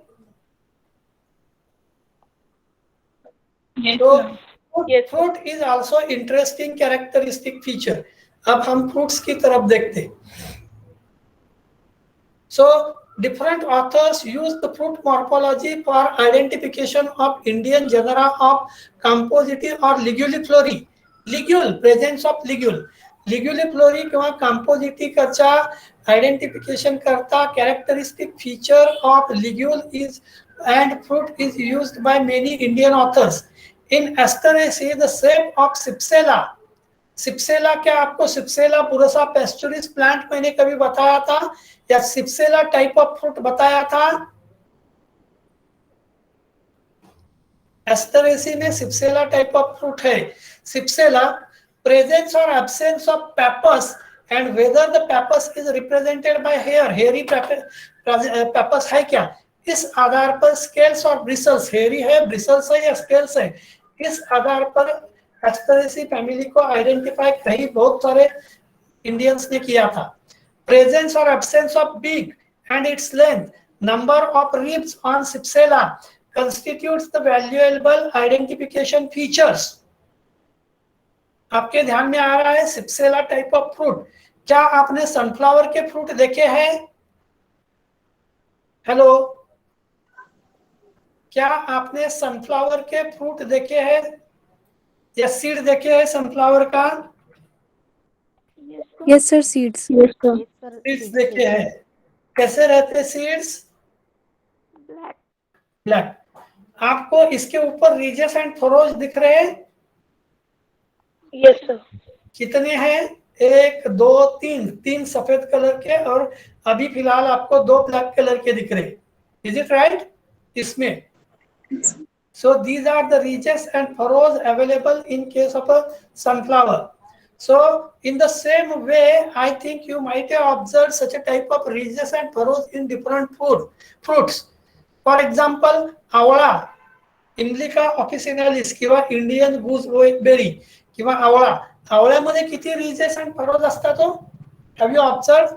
तो fruit is also interesting characteristic feature. अब हम फ्रूट्स की तरफ देखते। So different authors use the fruit morphology for identification of Indian genera of Compositae or Liguliflora. Ligule, presence of ligule, Liguliflora किंवा Compositae कच्चा identification करता। Characteristic feature of ligule is and fruit is used by many Indian authors. In Asteraceae, the shape of Cypsela, सिप्सेला, क्या आपको सिप्सेला पुरसा पेस्टोरिस plant मैंने कभी बताया था, या सिप्सेला टाइप ऑफ फ्रूट बताया था? एस्टरेसी में सिप्सेला टाइप ऑफ फ्रूट है। सिप्सेला, प्रेजेंस और absence of pappus and whether the pappus is represented by hair, hairy pappus है क्या, इस आधार पर स्केल्स और ब्रिसल्स, हेयरी है, ब्रिसल्स है या स्केल्स है, इस आधार पर एस्टरेसी फैमिली को आइडेंटिफाई कई बहुत सारे इंडियंस ने किया था। प्रेजेंस और absence of beak and its length, number of ribs on cypsela constitutes the valuable identification features। आपके ध्यान में आ रहा है? सिप्सेला टाइप ऑफ फ्रूट। क्या आपने सनफ्लावर के फ्रूट देखे हैं? हेलो, क्या आपने सनफ्लावर के फ्रूट देखे हैं या सीड देखे हैं सनफ्लावर का? Yes sir, seeds. Yes sir. Seeds देखे हैं। कैसे रहते सीड्स? ब्लैक। ब्लैक। आपको इसके ऊपर रीजेस एंड फरोज दिख रहे हैं? Yes sir. कितने हैं? 1 2 3, 3 सफेद कलर के और अभी फिलहाल आपको 2 ब्लैक कलर के दिख रहे हैं। Is it right? इसमें so these are the ridges and furrows available in case of a sunflower. So in the same way, I think you might have observed such a type of ridges and furrows in different fruits. For example, आवळा, Indica officinalis किंवा Indian gooseberry किंवा आवळा, आवळ्यामध्ये किती ridges and furrows असतात? Have you observed?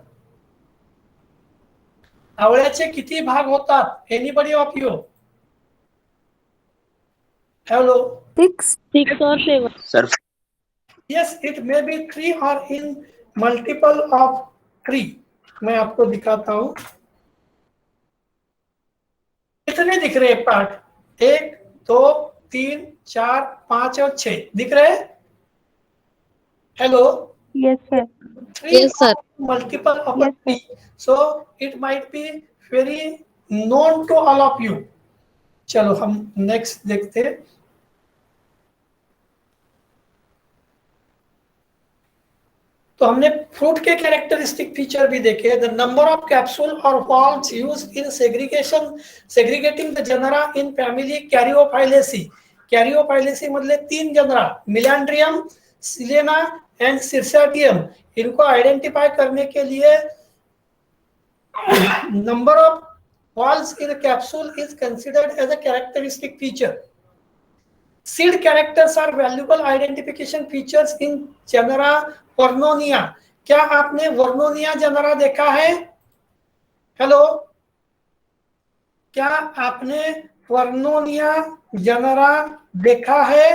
आवळ्याचे किती भाग होतात? Anybody of you? Hello. 6. 6 or 7. Sir, yes, it may be 3 और इन मल्टीपल ऑफ 3. मैं आपको दिखाता हूं. कितने दिख रहे हैं पार्ट? 1 2 3 4 5 और 6 दिख रहे हैं? Hello. Yes, sir. 3 Yes, sir. multiple of Yes, sir. 3. So it might be very known to all of you. चलो हम नेक्स्ट देखते हैं. तो हमने फ्रूट के कैरेक्टरिस्टिक फीचर भी देखे. द नंबर ऑफ कैप्सूल और valves used in segregating the genera in family Caryophyllaceae. Caryophyllaceae मतलब 3 genera, Melandrium, Silene and Cerastium. इनको आइडेंटिफाई करने के लिए number of valves in a capsule is considered as a characteristic feature. Seed characters are valuable identification features in genera Vernonia. क्या आपने Vernonia genre देखा है? Hello, क्या आपने वर्नोनिया जनरा देखा है?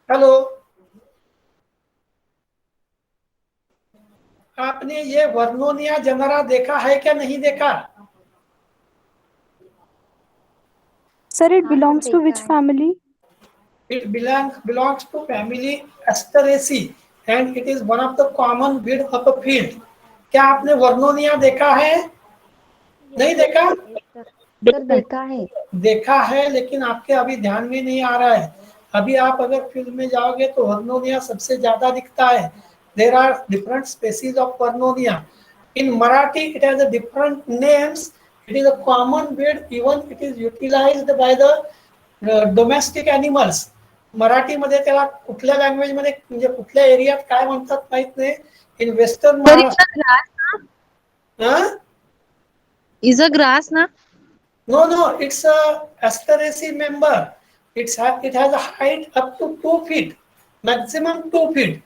हेलो, आपने ये वर्नोनिया जनरा देखा है क्या नहीं देखा? Sir, it belongs to which family? It belongs to family Asteraceae and it is one of the common weed of a field. क्या आपने वर्नोनिया देखा है? नहीं देखा? सर देखा है। देखा है लेकिन आपके अभी ध्यान में नहीं आ रहा है. अभी आप अगर फील्ड में जाओगे तो वर्नोनिया सबसे ज्यादा दिखता है. There are different species of Vernonia. In Marathi, it has a different names. It is a common weed. Even it is utilized by the domestic animals. मराठीमध्ये त्याला कुठल्या लँग्वेज मध्ये म्हणजे कुठल्या एरियात काय म्हणतात माहित नाही. In western Is a grass na? No, it's a Asteraceae member. It has a height up to 2 feet, maximum 2 feet.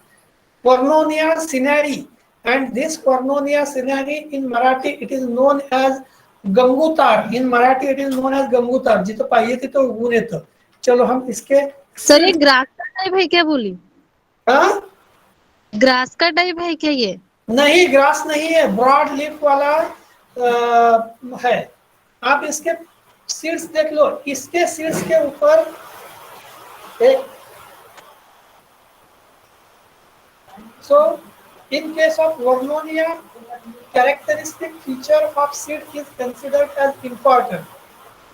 Vernonia cinerea, and this Vernonia cinerea in Marathi it is known as gangutar. In Marathi it is known as gangutar. जिथं पाहिजे तिथं उगून येतं. चलो हम इसके. Sir ये grass का type है क्या बोली? हाँ, ग्रास का टाइप है क्या ये? नहीं, ग्रास नहीं है, ब्रॉड लीफ वाला है. आप इसके सीड्स देख लो. इसके सीड्स के ऊपर एक. So in case of Vernonia, characteristic feature of seed is considered as important.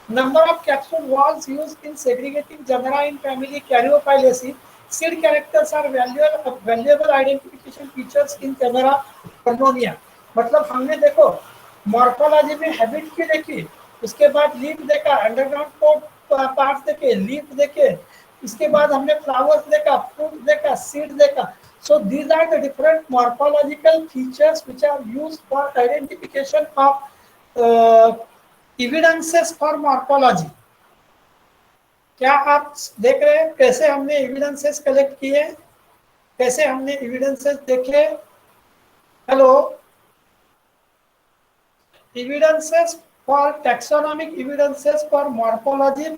Number of capsule walls used in segregating genera in family Caryophyllaceae. Seed characters are valuable identification features in genera Vernonia. मतलब हमने देखो morphology में habit की देखी, उसके बाद leaf देखा, underground part देखे, लीफ देखे, इसके बाद हमने फ्लावर्स देखा, फ्रूट देखा, सीड देखा. So these are the different morphological features which are used for identification of evidences for morphology. क्या आप देख रहे हैं कैसे हमने evidences कलेक्ट किए, कैसे हमने evidences देखे? Hello. Evidences for taxonomic evidences for morphology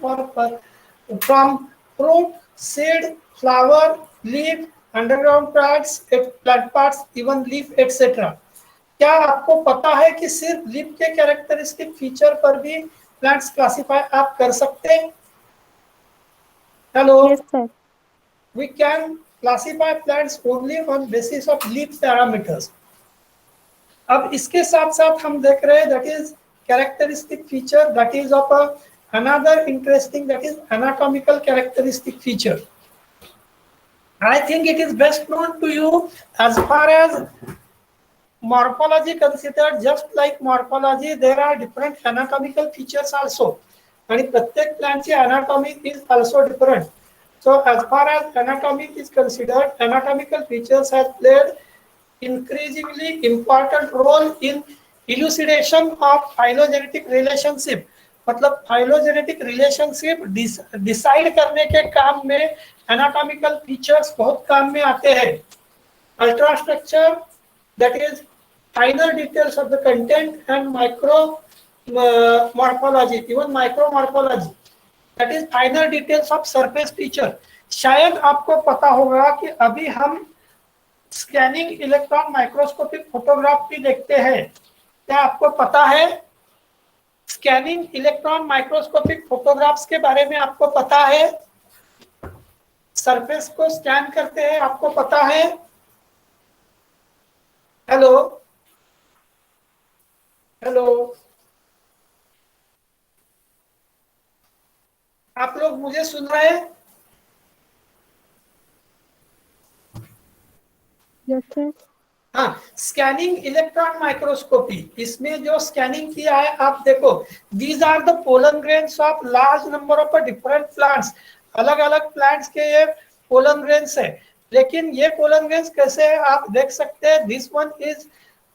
from fruit, seed, flower, leaf, underground plants, plant parts, even leaf etcetera. क्या आपको पता है कि सिर्फ लीफ के कैरेक्टरिस्टिक फीचर पर भी प्लांट्स क्लासिफाई आप कर सकते हैं? Hello. Yes, sir. We can classify plants only on basis of leaf parameters. अब इसके साथ साथ हम देख रहे हैं that is characteristic feature that is of another interesting, that is anatomical characteristic feature. I think it is best known to you as far as morphology considered. Just like morphology, there are different anatomical features also, and प्रत्येक plant ची anatomy is also different. So as far as anatomy is considered, anatomical features have played increasingly important role in elucidation of phylogenetic relationship. मतलब phylogenetic relationship decide करने के काम में anatomical features बहुत काम में आते हैं. Ultrastructure that is finer details of the content, and micro morphology, even micro morphology, that is finer details of surface feature. शायद आपको पता होगा कि अभी हम स्कैनिंग इलेक्ट्रॉन माइक्रोस्कोपिक फोटोग्राफ भी देखते हैं। क्या आपको पता है स्कैनिंग इलेक्ट्रॉन माइक्रोस्कोपिक फोटोग्राफ्स के बारे में? आपको पता है सरफेस को स्कैन करते हैं, आपको पता है? हेलो हेलो, आप लोग मुझे सुन रहे हैं? Yes, sir. हाँ, स्कैनिंग इलेक्ट्रॉन माइक्रोस्कोपी, इसमें जो स्कैनिंग किया है आप देखो, these are the pollen grains of large number of different plants. अलग अलग प्लांट्स के ये पोलन ग्रेन्स है, लेकिन ये पोलन ग्रेन्स कैसे है आप देख सकते हैं। This one is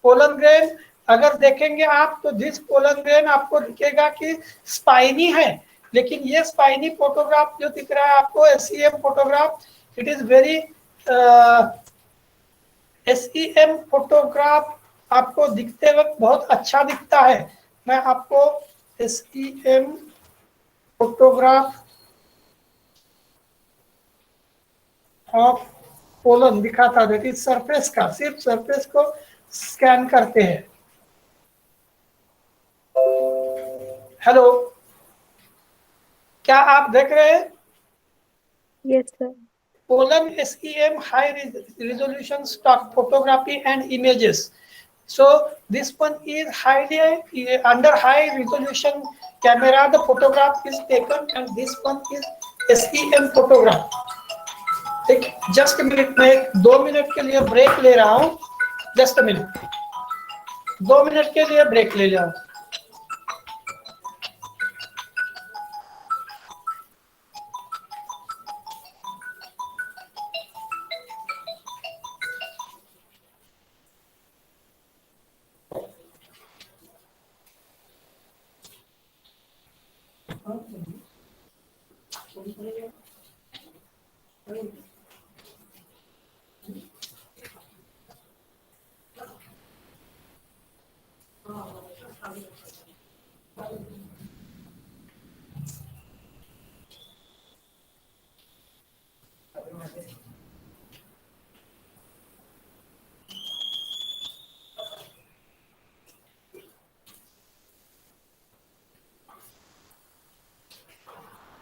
pollen grain. अगर देखेंगे आप तो दिस पोलन ग्रेन आपको दिखेगा कि स्पाइनी है, लेकिन ये स्पाइनी फोटोग्राफ जो दिख रहा है आपको SEM photograph, it is very SEM photograph आपको दिखते वक्त बहुत अच्छा दिखता है। मैं आपको SEM फोटोग्राफ ऑफ पोलन दिखाता, दैट इज सरफेस का, सिर्फ सरफेस को स्कैन करते हैं। हेलो, क्या आप देख रहे हैं? Yes, sir. Pollen SEM high resolution stock photography and images. So this one is highly under high resolution camera the photograph is taken, and this one is SEM photograph. ठीक, just minute, मैं 2 minute के लिए break ले रहा हूँ। Just minute, 2 minute के लिए break ले रहा हूँ।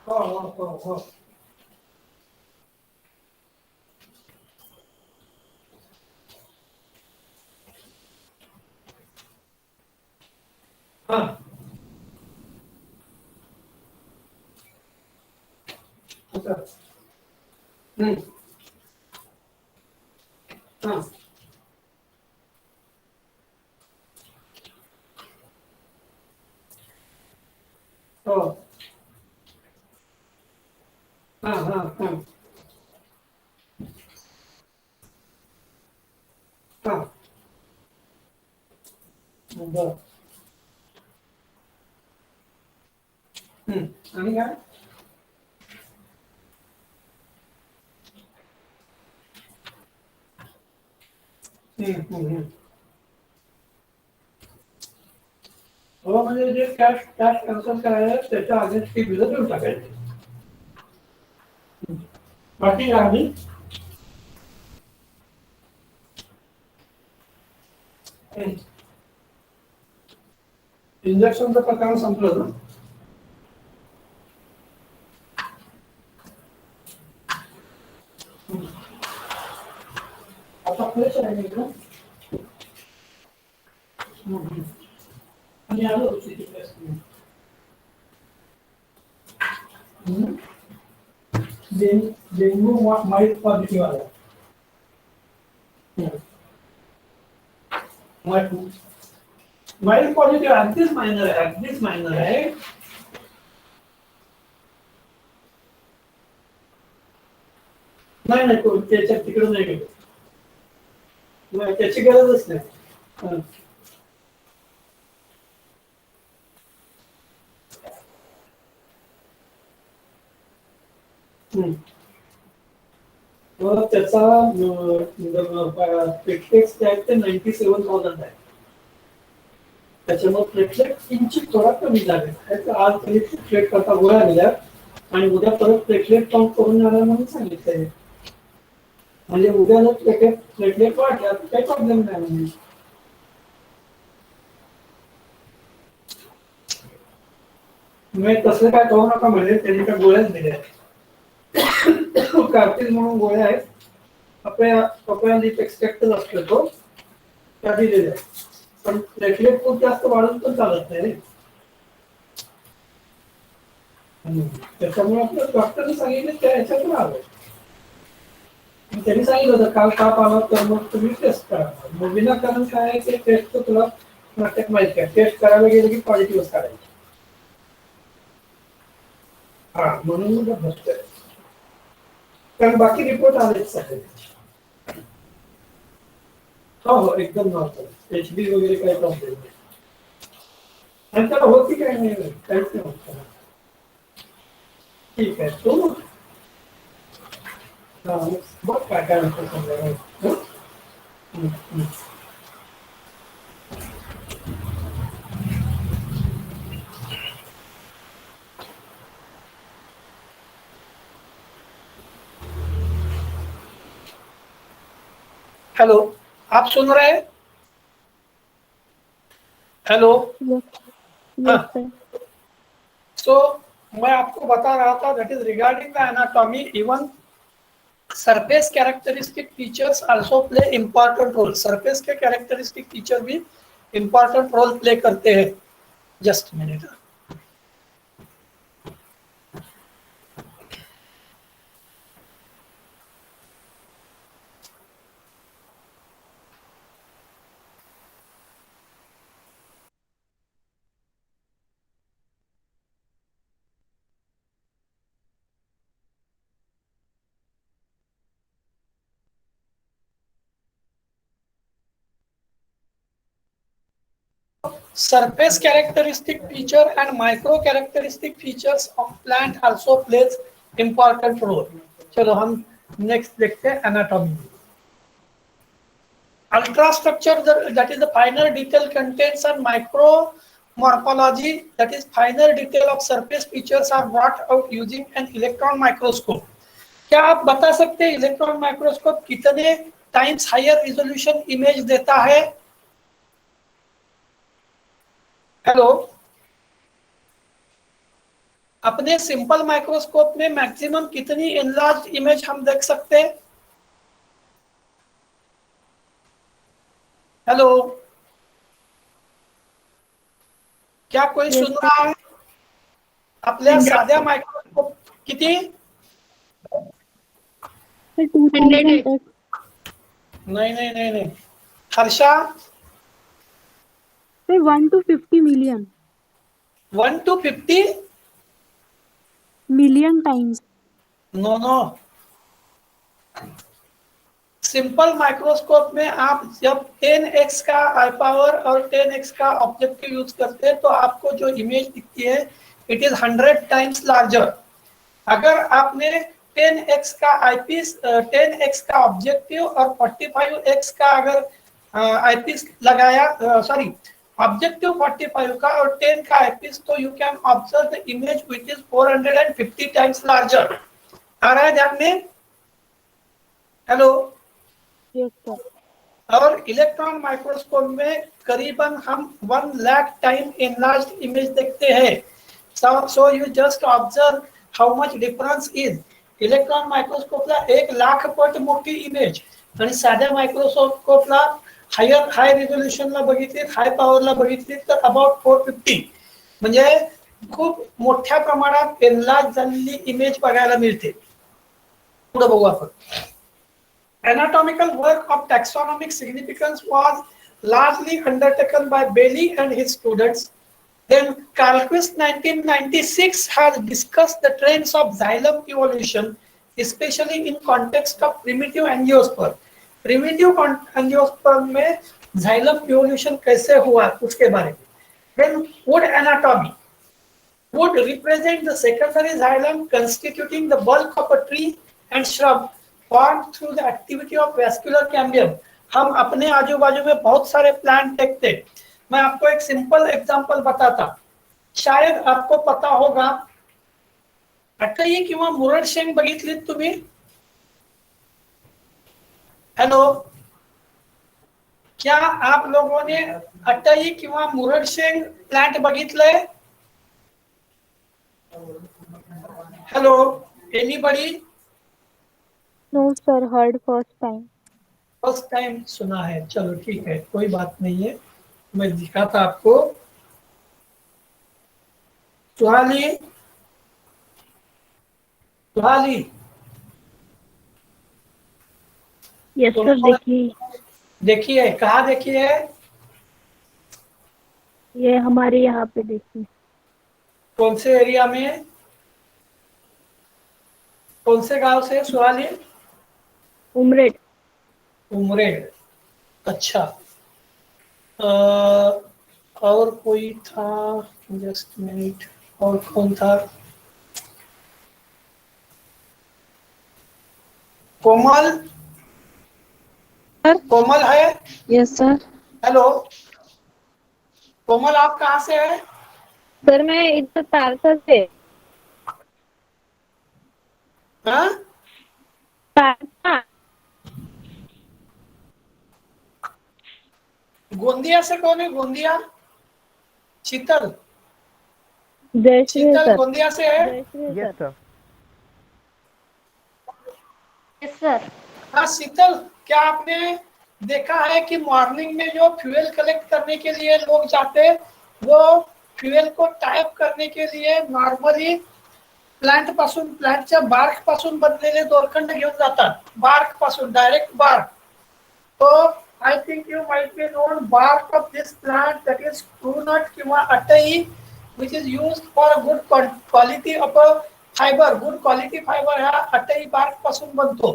हाँ, हाँ, हाँ, हाँ, हाँ, हाँ, बरं. आणि काय? हो, म्हणजे जे कॅश कॅश कॅन्सल करायला त्याच्या आधीच ती बिलं देऊन टाकायची. बाकी काय आम्ही इंजेक्शनचं प्रकरण संपलं ना? आता फ्रेश आहे मी ना? आणि आलो city press. Dengue mild positive आला. माइल्ड पॉझिटिव्ह अगदीच मायनर आहे, अगदीच मायनर आहे. नाही नाही, तो त्याच्या तिकडे नाही गेलो. नाही, त्याची गरजच नाही. तर त्याचा प्लेटलेट्स आहेत ते 97,000 आहे. त्याच्यामुळे प्लेटलेट किंचित थोडा कमी झाले. आज तरी प्लेटलेट करता गोळ्या दिल्या आणि उद्या परत प्लेटलेट काउंट करून जाणार म्हणून सांगितलंय. म्हणजे उद्या जर प्लेटलेट वाढल्या तर काही प्रॉब्लेम नाही म्हणजे. मी तसं काय करू नका म्हणजे त्यांनी काय गोळ्याच दिल्या. कार्टीज म्हणून गोळ्या आहेत. पपया लीफ एक्सट्रॅक्ट असतो तो त्या दिलेल्या. पण प्लेटलेट खूप जास्त वाढून पण चालत नाही. त्याच्यामुळे आपल्या डॉक्टरने सांगितलं त्या ह्याच्यात राहावं. त्यांनी सांगितलं होतं काल ताप आला तर मग तुम्ही टेस्ट करा. मग विनाकारण काय आहे ते टेस्ट तुला नाटक माहिती आहे. टेस्ट करायला गेलं की पॉझिटिव्ह काढायचं. हा म्हणून बघतोय. कारण बाकी रिपोर्ट आलेच सगळे. हो एकदम नॉर्मल. एचबी वगैरे काही प्रॉब्लेम नाही. आणि त्याला होती काय नाही काहीच नाही होत त्याला. ठीक आहे तो बघ काय काय म्हणतो संध्याकाळी. हेलो, आप सुन रहे हैं? हेलो. Yes, sir. सो मैं आपको बता रहा था that is regarding the anatomy. Even surface characteristic features also play important role. Surface के कैरेक्टरिस्टिक फीचर भी इंपॉर्टेंट रोल प्ले करते हैं. Just minute. Surface characteristic feature and micro characteristic features of plant also plays important role. चलो हम next देखते हैं anatomy. Ultrastructure, that is the finer detail contents, and micro morphology, that is finer detail of surface features, are brought out using an electron microscope. क्या आप बता सकते हैं electron microscope कितने टाइम्स हायर रिजोल्यूशन इमेज देता है? Hello, अपने simple microscope में मैक्सिमम कितनी एनलार्ज इमेज हम देख सकते हैं? हेलो, क्या कोई सुन रहा है? आपल्या साध्या माइक्रोस्कोप किती? 2000 नहीं. Harsha, 1 to 50 million 1 to 50? million times. No. Simple microscope में आप जब 10x का आई पावर और 10x का ऑब्जेक्टिव यूज करते हैं तो आपको जो इमेज दिखती है इट इज 100 टाइम्स लार्जर. अगर आपने 10x का आईपीस 10x का ऑब्जेक्टिव और 45x का अगर आईपीस लगाया, सॉरी ऑब्जेक्टिव 45 का और 10 का आईपीस, तो you can observe the image which is 450 times larger. आ रहा है ध्यान में? हेलो. Yes, sir. और इलेक्ट्रॉन माइक्रोस्कोप में करीबन हम 1 लाख टाइम एनलार्ज्ड इमेज देखते हैं. So you just observe how much difference is. Electron माइक्रोस्कोपला 1 लाख पट मोठी इमेज आणि साध्या मायक्रोस्कोपला हाय रिझोल्युशनला बघितली, हाय पॉवरला बघितली तर अबाउट 450. म्हणजे खूप मोठ्या प्रमाणात एनलार्ज झालेली इमेज बघायला मिळते. पुढे बघू आपण. Anatomical work of taxonomic significance was largely undertaken by Bailey and his students. Then Carlquist 1996 has discussed the trends of xylem evolution, especially in context of primitive angiosperm. Primitive angiosperm में xylem evolution कैसे हुआ उसके बारे में. Then wood anatomy. Wood represents the secondary xylem constituting the bulk of a tree and shrub, formed through the activity of vascular cambium. हम अपने आजू बाजू में बहुत सारे प्लांट देखते हैं. मैं आपको एक सिंपल एग्जांपल बताता. शायद आपको पता होगा, अटई किंवा मुरड शेंग बघितलीत तुम्ही? हेलो, क्या आप लोगों ने अटई किंवा मुरड शेंग प्लांट बघितलंय? Hello, anybody? No, sir. Heard first time. First time सुना है. चलो ठीक है, कोई बात नहीं है, मैं दिखाता आपको. सुहाली, सुहाली, यस सर, देखिए देखिए. कहाँ देखिए? ये हमारे यहाँ पे देखिए. कौन से एरिया में, कौन से गांव से सुहाली? उमरेड. उमरेड. अच्छा. और कोई था? Just minute. और कौन था? कोमल, सर. कोमल है? Yes sir. हेलो कोमल, आप कहाँ से है? सर मैं इधर तारसा से. हाँ? तारसा. गोंदिया से कौन है? गोंदिया? शीतल, जय श्री शीतल सर. गोंदिया से है? जय Shri yes sir. Sir. Yes sir. हाँ शीतल, क्या आपने देखा है कि मॉर्निंग में जो फ्यूल कलेक्ट करने के लिए लोग जाते हैं, वो फ्यूल को टाइप करने के लिए नॉर्मली प्लांटच्या बार्क पासून बनलेले दोरखंड घेऊन जातात. बार्क पासून, डायरेक्ट बार्क. तो I think you might be known bark of this plant, that is trunut किंवा अटई, which is used for a good quality of a fiber. Good quality fiber हा अटई bark पासून बनतो.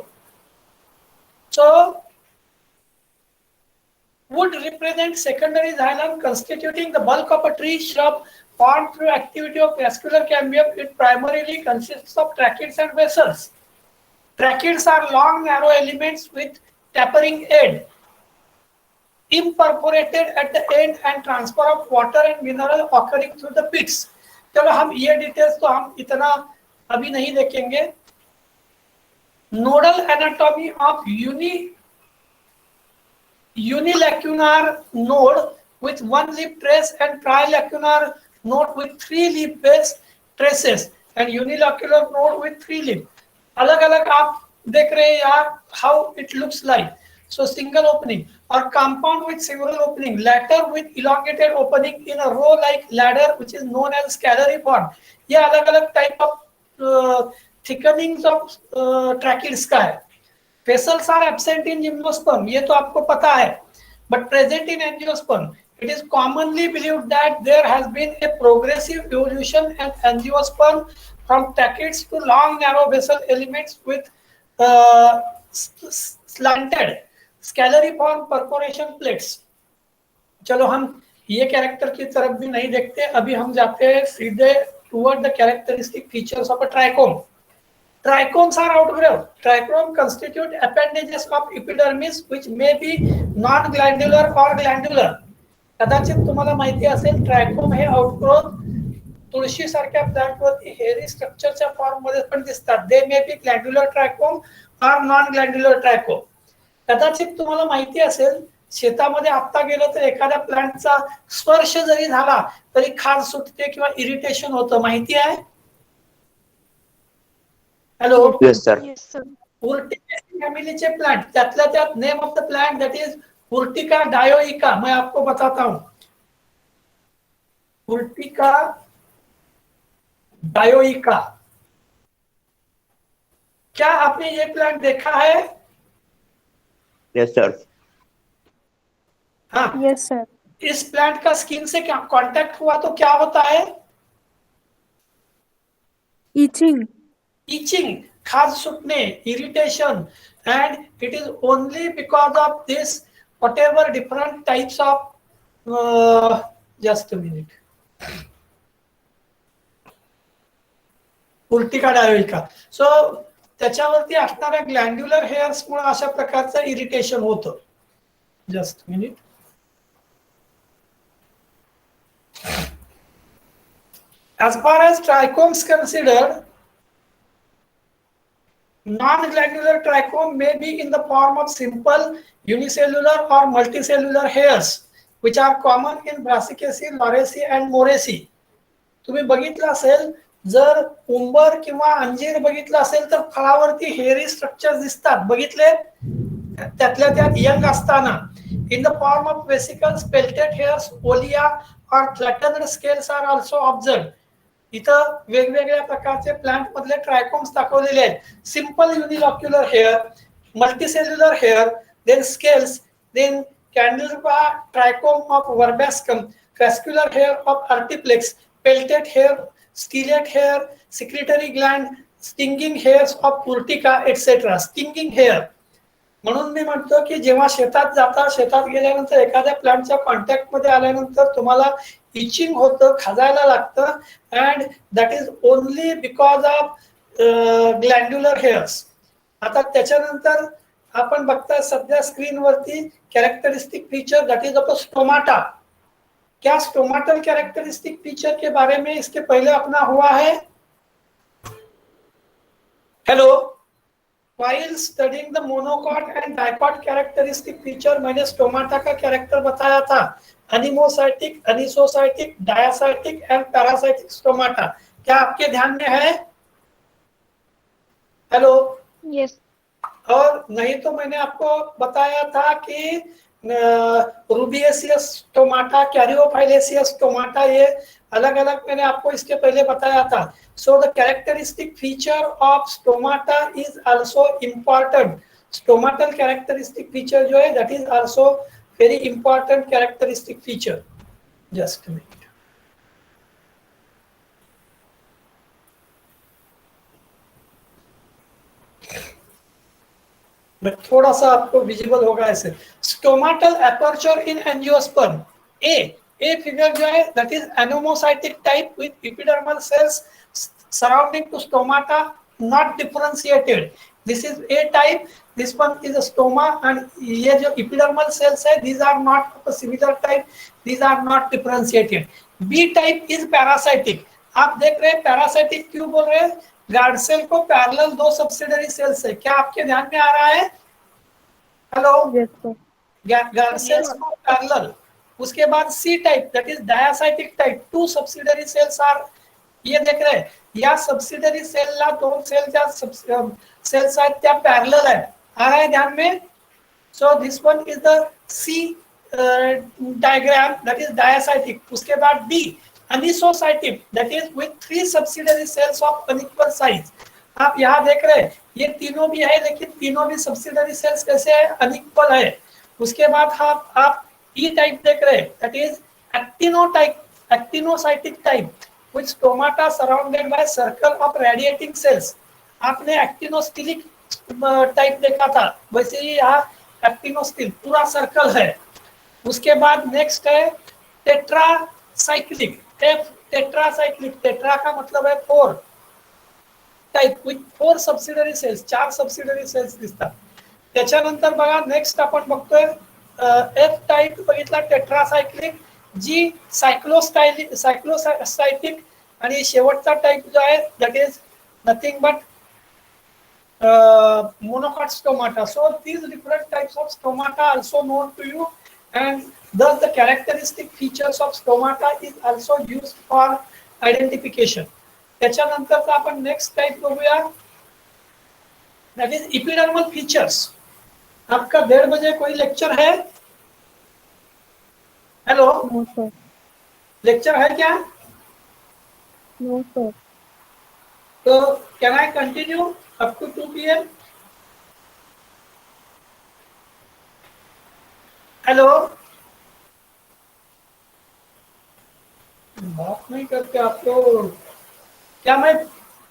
So wood represents secondary xylem constituting the bulk of a tree shrub formed through activity of vascular cambium. It primarily consists of tracheids and vessels. Tracheids are long narrow elements with tapering end, imperforated at the end, and transfer of water and mineral occurring through the pits. चलो हम ये details तो हम इतना अभी नहीं देखेंगे. Nodal anatomy of unilacunar node with one leaf trace and trilacunar node with three leaf base traces and unilacunar node with three leaf. अलग अलग आप देख रहे हैं यहाँ how it looks like. So single opening or compound with several opening, latter with elongated opening in a row like ladder, which is known as scalariform. ये अलग अलग type of thickenings of tracheids का है. Vessels are absent in gymnosperm, ये तो आपको पता है, but present in angiosperm. It is commonly believed that there has been a progressive evolution in angiosperm from tracheids to long narrow vessel elements with slanted scalariform perforation plates. चलो हम ये character की तरफ भी नहीं देखते, अभी हम जाते हैं सीधे toward the characteristic features of a trichome. Trichomes are outgrowth. Trichome constitute appendages of epidermis which may be non-glandular or glandular. कदाचित तुम्हाला माहिती असेल ट्रायकोम हे आउटग्रोथ तुळशी सारख्या प्लांट वरती हेरी स्ट्रक्चरच्या फॉर्म मध्ये पण दिसतात. दे मे बी ग्लँड्युलर ट्रायकोम और नॉन ग्लँड्युलर ट्रायकोम. कदाचित तुम्हाला माहिती असेल शेतामध्ये आता गेलो तर एखाद्या प्लांटचा स्पर्श जरी झाला तरी खाज सुटते किंवा इरिटेशन होतं, माहिती आहे? हॅलो. Yes sir. उर्टिका फैमिलीचे प्लांट, त्यातल्या त्यात name of the plant that is Urtica dioica. मैं आपको बताता हूं. उर्टिका डायोइका, क्या आपने ये प्लांट देखा है? Yes sir. हाँ. Yes, sir. इस प्लांट का स्किन से क्या कांटेक्ट हुआ तो क्या होता है? Itching. Itching, खाज सुटणे, irritation, and it is only because of this whatever different types of just a minute. Urtica dioica. So त्याच्यावरती असणाऱ्या ग्लँड्युलर हेअर्समुळे अशा प्रकारचं इरिटेशन होतं. Just minute. As far as trichomes considered, non-glandular trichome may be in the form of simple unicellular or multicellular hairs, which are common in Brassicaceae, Lauraceae and Moraceae. तुम्ही बघितलं असेल, जर उंबर किंवा अंजीर बघितलं असेल तर फळावरती हेअरी स्ट्रक्चर दिसतात, बघितले? त्यातल्या त्यात यंग असताना. In the form of vesicles, peltate hairs, olia or flattened scales are also observed. इथं वेगवेगळ्या प्रकारचे प्लांट मधले ट्रायकोम्स दाखवलेले आहेत. Simple unilocular hair, multicellular hair, then scales, then candelabra trichome of Verbascum, vesicular hair of Atriplex, peltate hair, stellate hair, secretory gland, stinging hairs of Urtica etcetera. Stinging hair म्हणून मी म्हणतो की जेव्हा शेतात जाता, शेतात गेल्यानंतर एखाद्या प्लांटच्या कॉन्टॅक्ट मध्ये आल्यानंतर तुम्हाला इचिंग होतं, खाजायला लागतं, and that is only because of glandular hairs. आता त्याच्यानंतर आपण बघता सध्या स्क्रीनवरती characteristic feature that is of stomata. क्या स्टोमाटल कैरेक्टरिस्टिक फीचर के बारे में इसके पहले अपना हुआ है? Hello, while studying the monocot and dicot characteristic feature, मैंने स्टोमाटा का कैरेक्टर बताया था. Anomocytic, anisocytic, diacytic and paracytic stomata. क्या आपके ध्यान में है? हेलो. यस. और नहीं तो मैंने आपको बताया था कि रूबिएसियस स्टोमाटा, कैरियोफाइलेसियस स्टोमाटा, ये अलग अलग मैंने आपको इसके पहले बताया था. So the characteristic feature of stomata is also important. Stomatal characteristic feature जो है that is also very important characteristic feature. Just minute. थोड़ा सा आपको विजिबल होगा ऐसे. Stomatal aperture in angiosperm. A figure जो है that is anomocytic type with epidermal cells surrounding to stomata, not differentiated. This is a type, this one is a stoma, and ये जो epidermal cells है these are not of a similar type, these are not differentiated. B type is paracytic. आप देख रहे हैं paracytic क्यों बोल रहे हैं? गार्ड सेल को पैरेलल दो सब्सिडरी सेल्स है. क्या आपके ध्यान में आ रहा है? हेलो. गार्ड सेल्स को पैरेलल. उसके बाद C type that is diacytic type, two subsidiary cells are. ये देख रहे हैं, या सब्सिडरी सेलला दोन सेलच्या सेल्स आहेत त्या पैरेलल आहे. आ रहा है ध्यान में? So this one is the C diagram that is diacytic. उसके बाद D anisocytic that is with 3 subsidiary cells of unequal size. आप यहाँ देख रहे हैं ये तीनों भी है, लेकिन तीनों भी सब्सिडरी सेल्स कैसे है? अनइक्वल है. उसके बाद आप ई टाइप देख रहे हैं that is actinocytic type with stomata surrounded by circle of radiating cells. आपने एक्टिनोस्टिलिक टाइप देखा था, वैसे ही यहाँ एक्टिनोस्टिल पूरा सर्कल है. उसके बाद नेक्स्ट है टेट्रासाइक्लिक. टेट्रासाइक्लिक, टेट्रा का मतलब है 4 type with 4 subsidiary cells, 4 subsidiary cells दिसतात. त्याच्यानंतर बघा नेक्स्ट आपण बघतोय एफ टाइप बघितला टेट्रासाइक्लिक, जी सायक्लोसाइटिक, आणि शेवटचा टाइप जो आहे that is nothing but monocot stomata. So these different types of stomata are also known to you, and thus the characteristic features of stomata is also used for identification. त्याच्यानंतर आपण next type बघूया that is epidermal features. आपका 1:30 बजे कोई lecture है? Hello. No sir. Lecture है क्या? No sir. तो can I continue up to 2 PM? Hello. बात नहीं करते आप तो. क्या मैं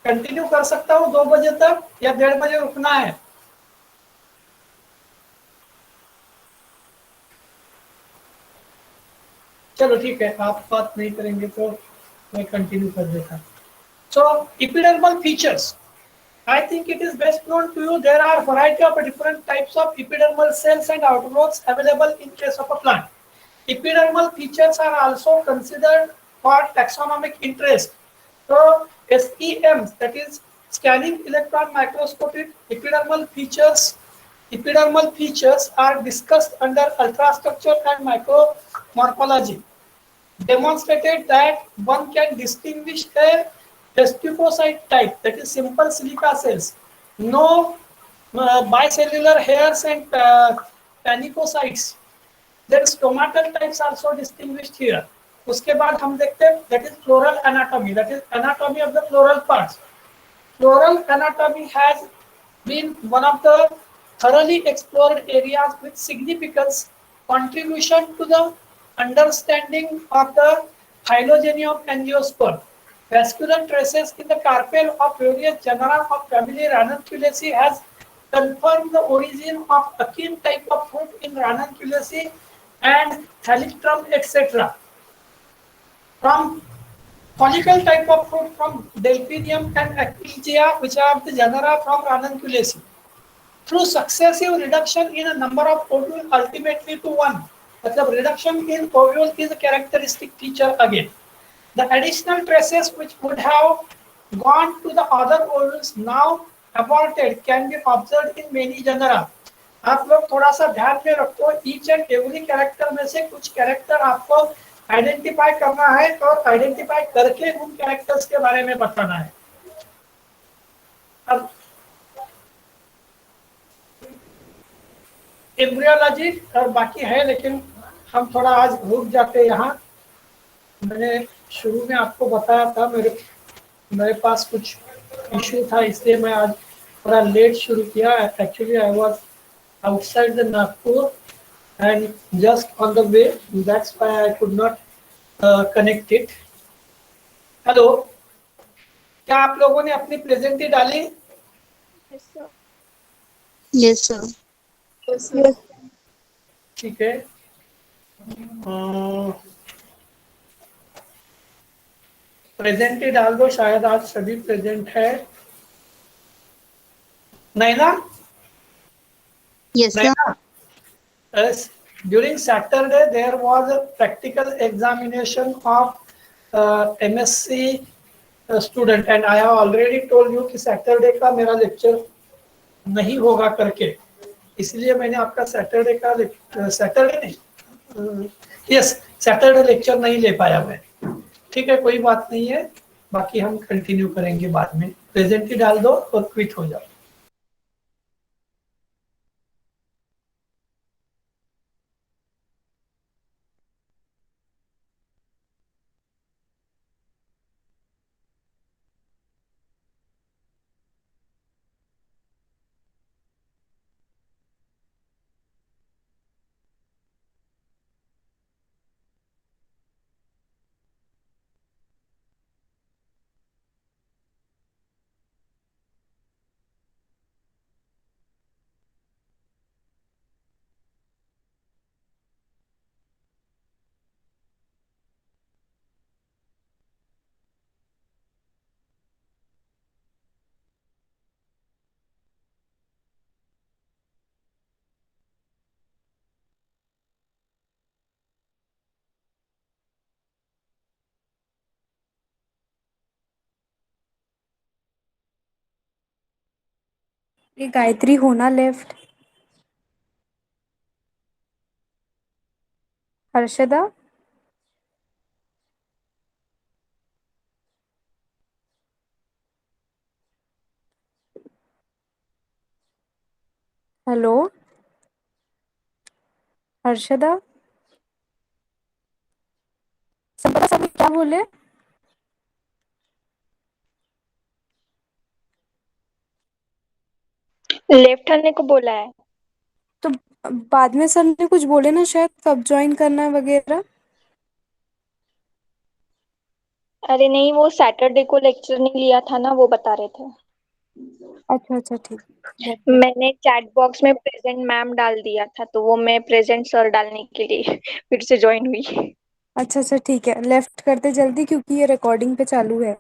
कंटिन्यू कर सकता हूँ 2 बजे तक या 1:30 बजे रुकना है? चलो ठीक है, आप बात नहीं करेंगे तो मैं कंटिन्यू कर देता. So epidermal features. I think it is best known to you. There are variety of different types of epidermal cells and outgrowths available in case of a plant. Epidermal features are also considered for taxonomic interest. So SEMs, that is scanning electron microscopy, epidermal features are discussed under ultrastructure and micromorphology. Demonstrated that one can distinguish a testipocyte type, that is simple silica cells, no bicellular hairs and panicocytes. Then stomatal types also distinguished here. उसके बाद हम देखते हैं that is floral anatomy, that is anatomy of the floral parts. Floral anatomy has been one of the thoroughly explored areas with significant contribution to the understanding of the phylogeny of angiosperm. Vascular traces in the carpel of various genera of family Ranunculaceae has confirmed the origin of akin type of fruit in Ranunculaceae and Thalictrum, etc. From follicle type of fruit from Delphinium and Aquilegia, which are the genera from Ranunculaceae. Through successive reduction in a number of ovules ultimately to one. The reduction in ovule is a characteristic feature again. The additional traces which would have gone to the other ovules now aborted can be observed in many genera. आप लोग थोड़ा सा ध्यान में रखो, each and every character में से कुछ कैरेक्टर आपको आइडेंटिफाई करना है और आइडेंटिफाई करके उन कैरेक्टर्स के बारे में बताना है. अब एम्ब्रियोलॉजी और बाकी है, लेकिन हम थोड़ा आज रुक जाते हैं यहाँ. मैंने शुरू में आपको बताया था मेरे पास कुछ इशू था, इसलिए मैं आज थोड़ा लेट शुरू किया. Actually I was outside the Nagpur and just on the way, that's why I could not connect it. Hello, क्या आप लोगों ने अपनी प्रेजेंटी डाली? Yes, sir. Yes, sir. ठीक है. प्रेजेंटी डाल दो, शायद आज सभी प्रेजेंट है. नैना? Yes, sir. Naina? Yes. During Saturday, there was a practical examination of MSc student, and I have already told you कि Saturday का मेरा लेक्चर नहीं होगा करके, इसलिए मैंने आपका सैटरडे लेक्चर नहीं ले पाया मैं. ठीक है, कोई बात नहीं है, बाकी हम कंटिन्यू करेंगे बाद में. प्रेजेंट ही डाल दो और क्विट हो जाओ. ये गायत्री होना लेफ्ट. हर्षदा? हेलो हर्षदा? संपदा सर क्या बोले? लेफ्ट करने को बोला है. तो बाद में सर ने कुछ बोले ना, शायद कब ज्वाइन करना है वगैरह. अरे नहीं, वो सैटरडे को लेक्चर नहीं लिया था ना, वो बता रहे थे. अच्छा अच्छा ठीक. मैंने चैट बॉक्स में प्रेजेंट मैम डाल दिया था, तो वो मैं प्रेजेंट सर डालने के लिए फिर से ज्वाइन हुई. अच्छा अच्छा ठीक है, लेफ्ट करते जल्दी क्योंकि ये रिकॉर्डिंग पे चालू है.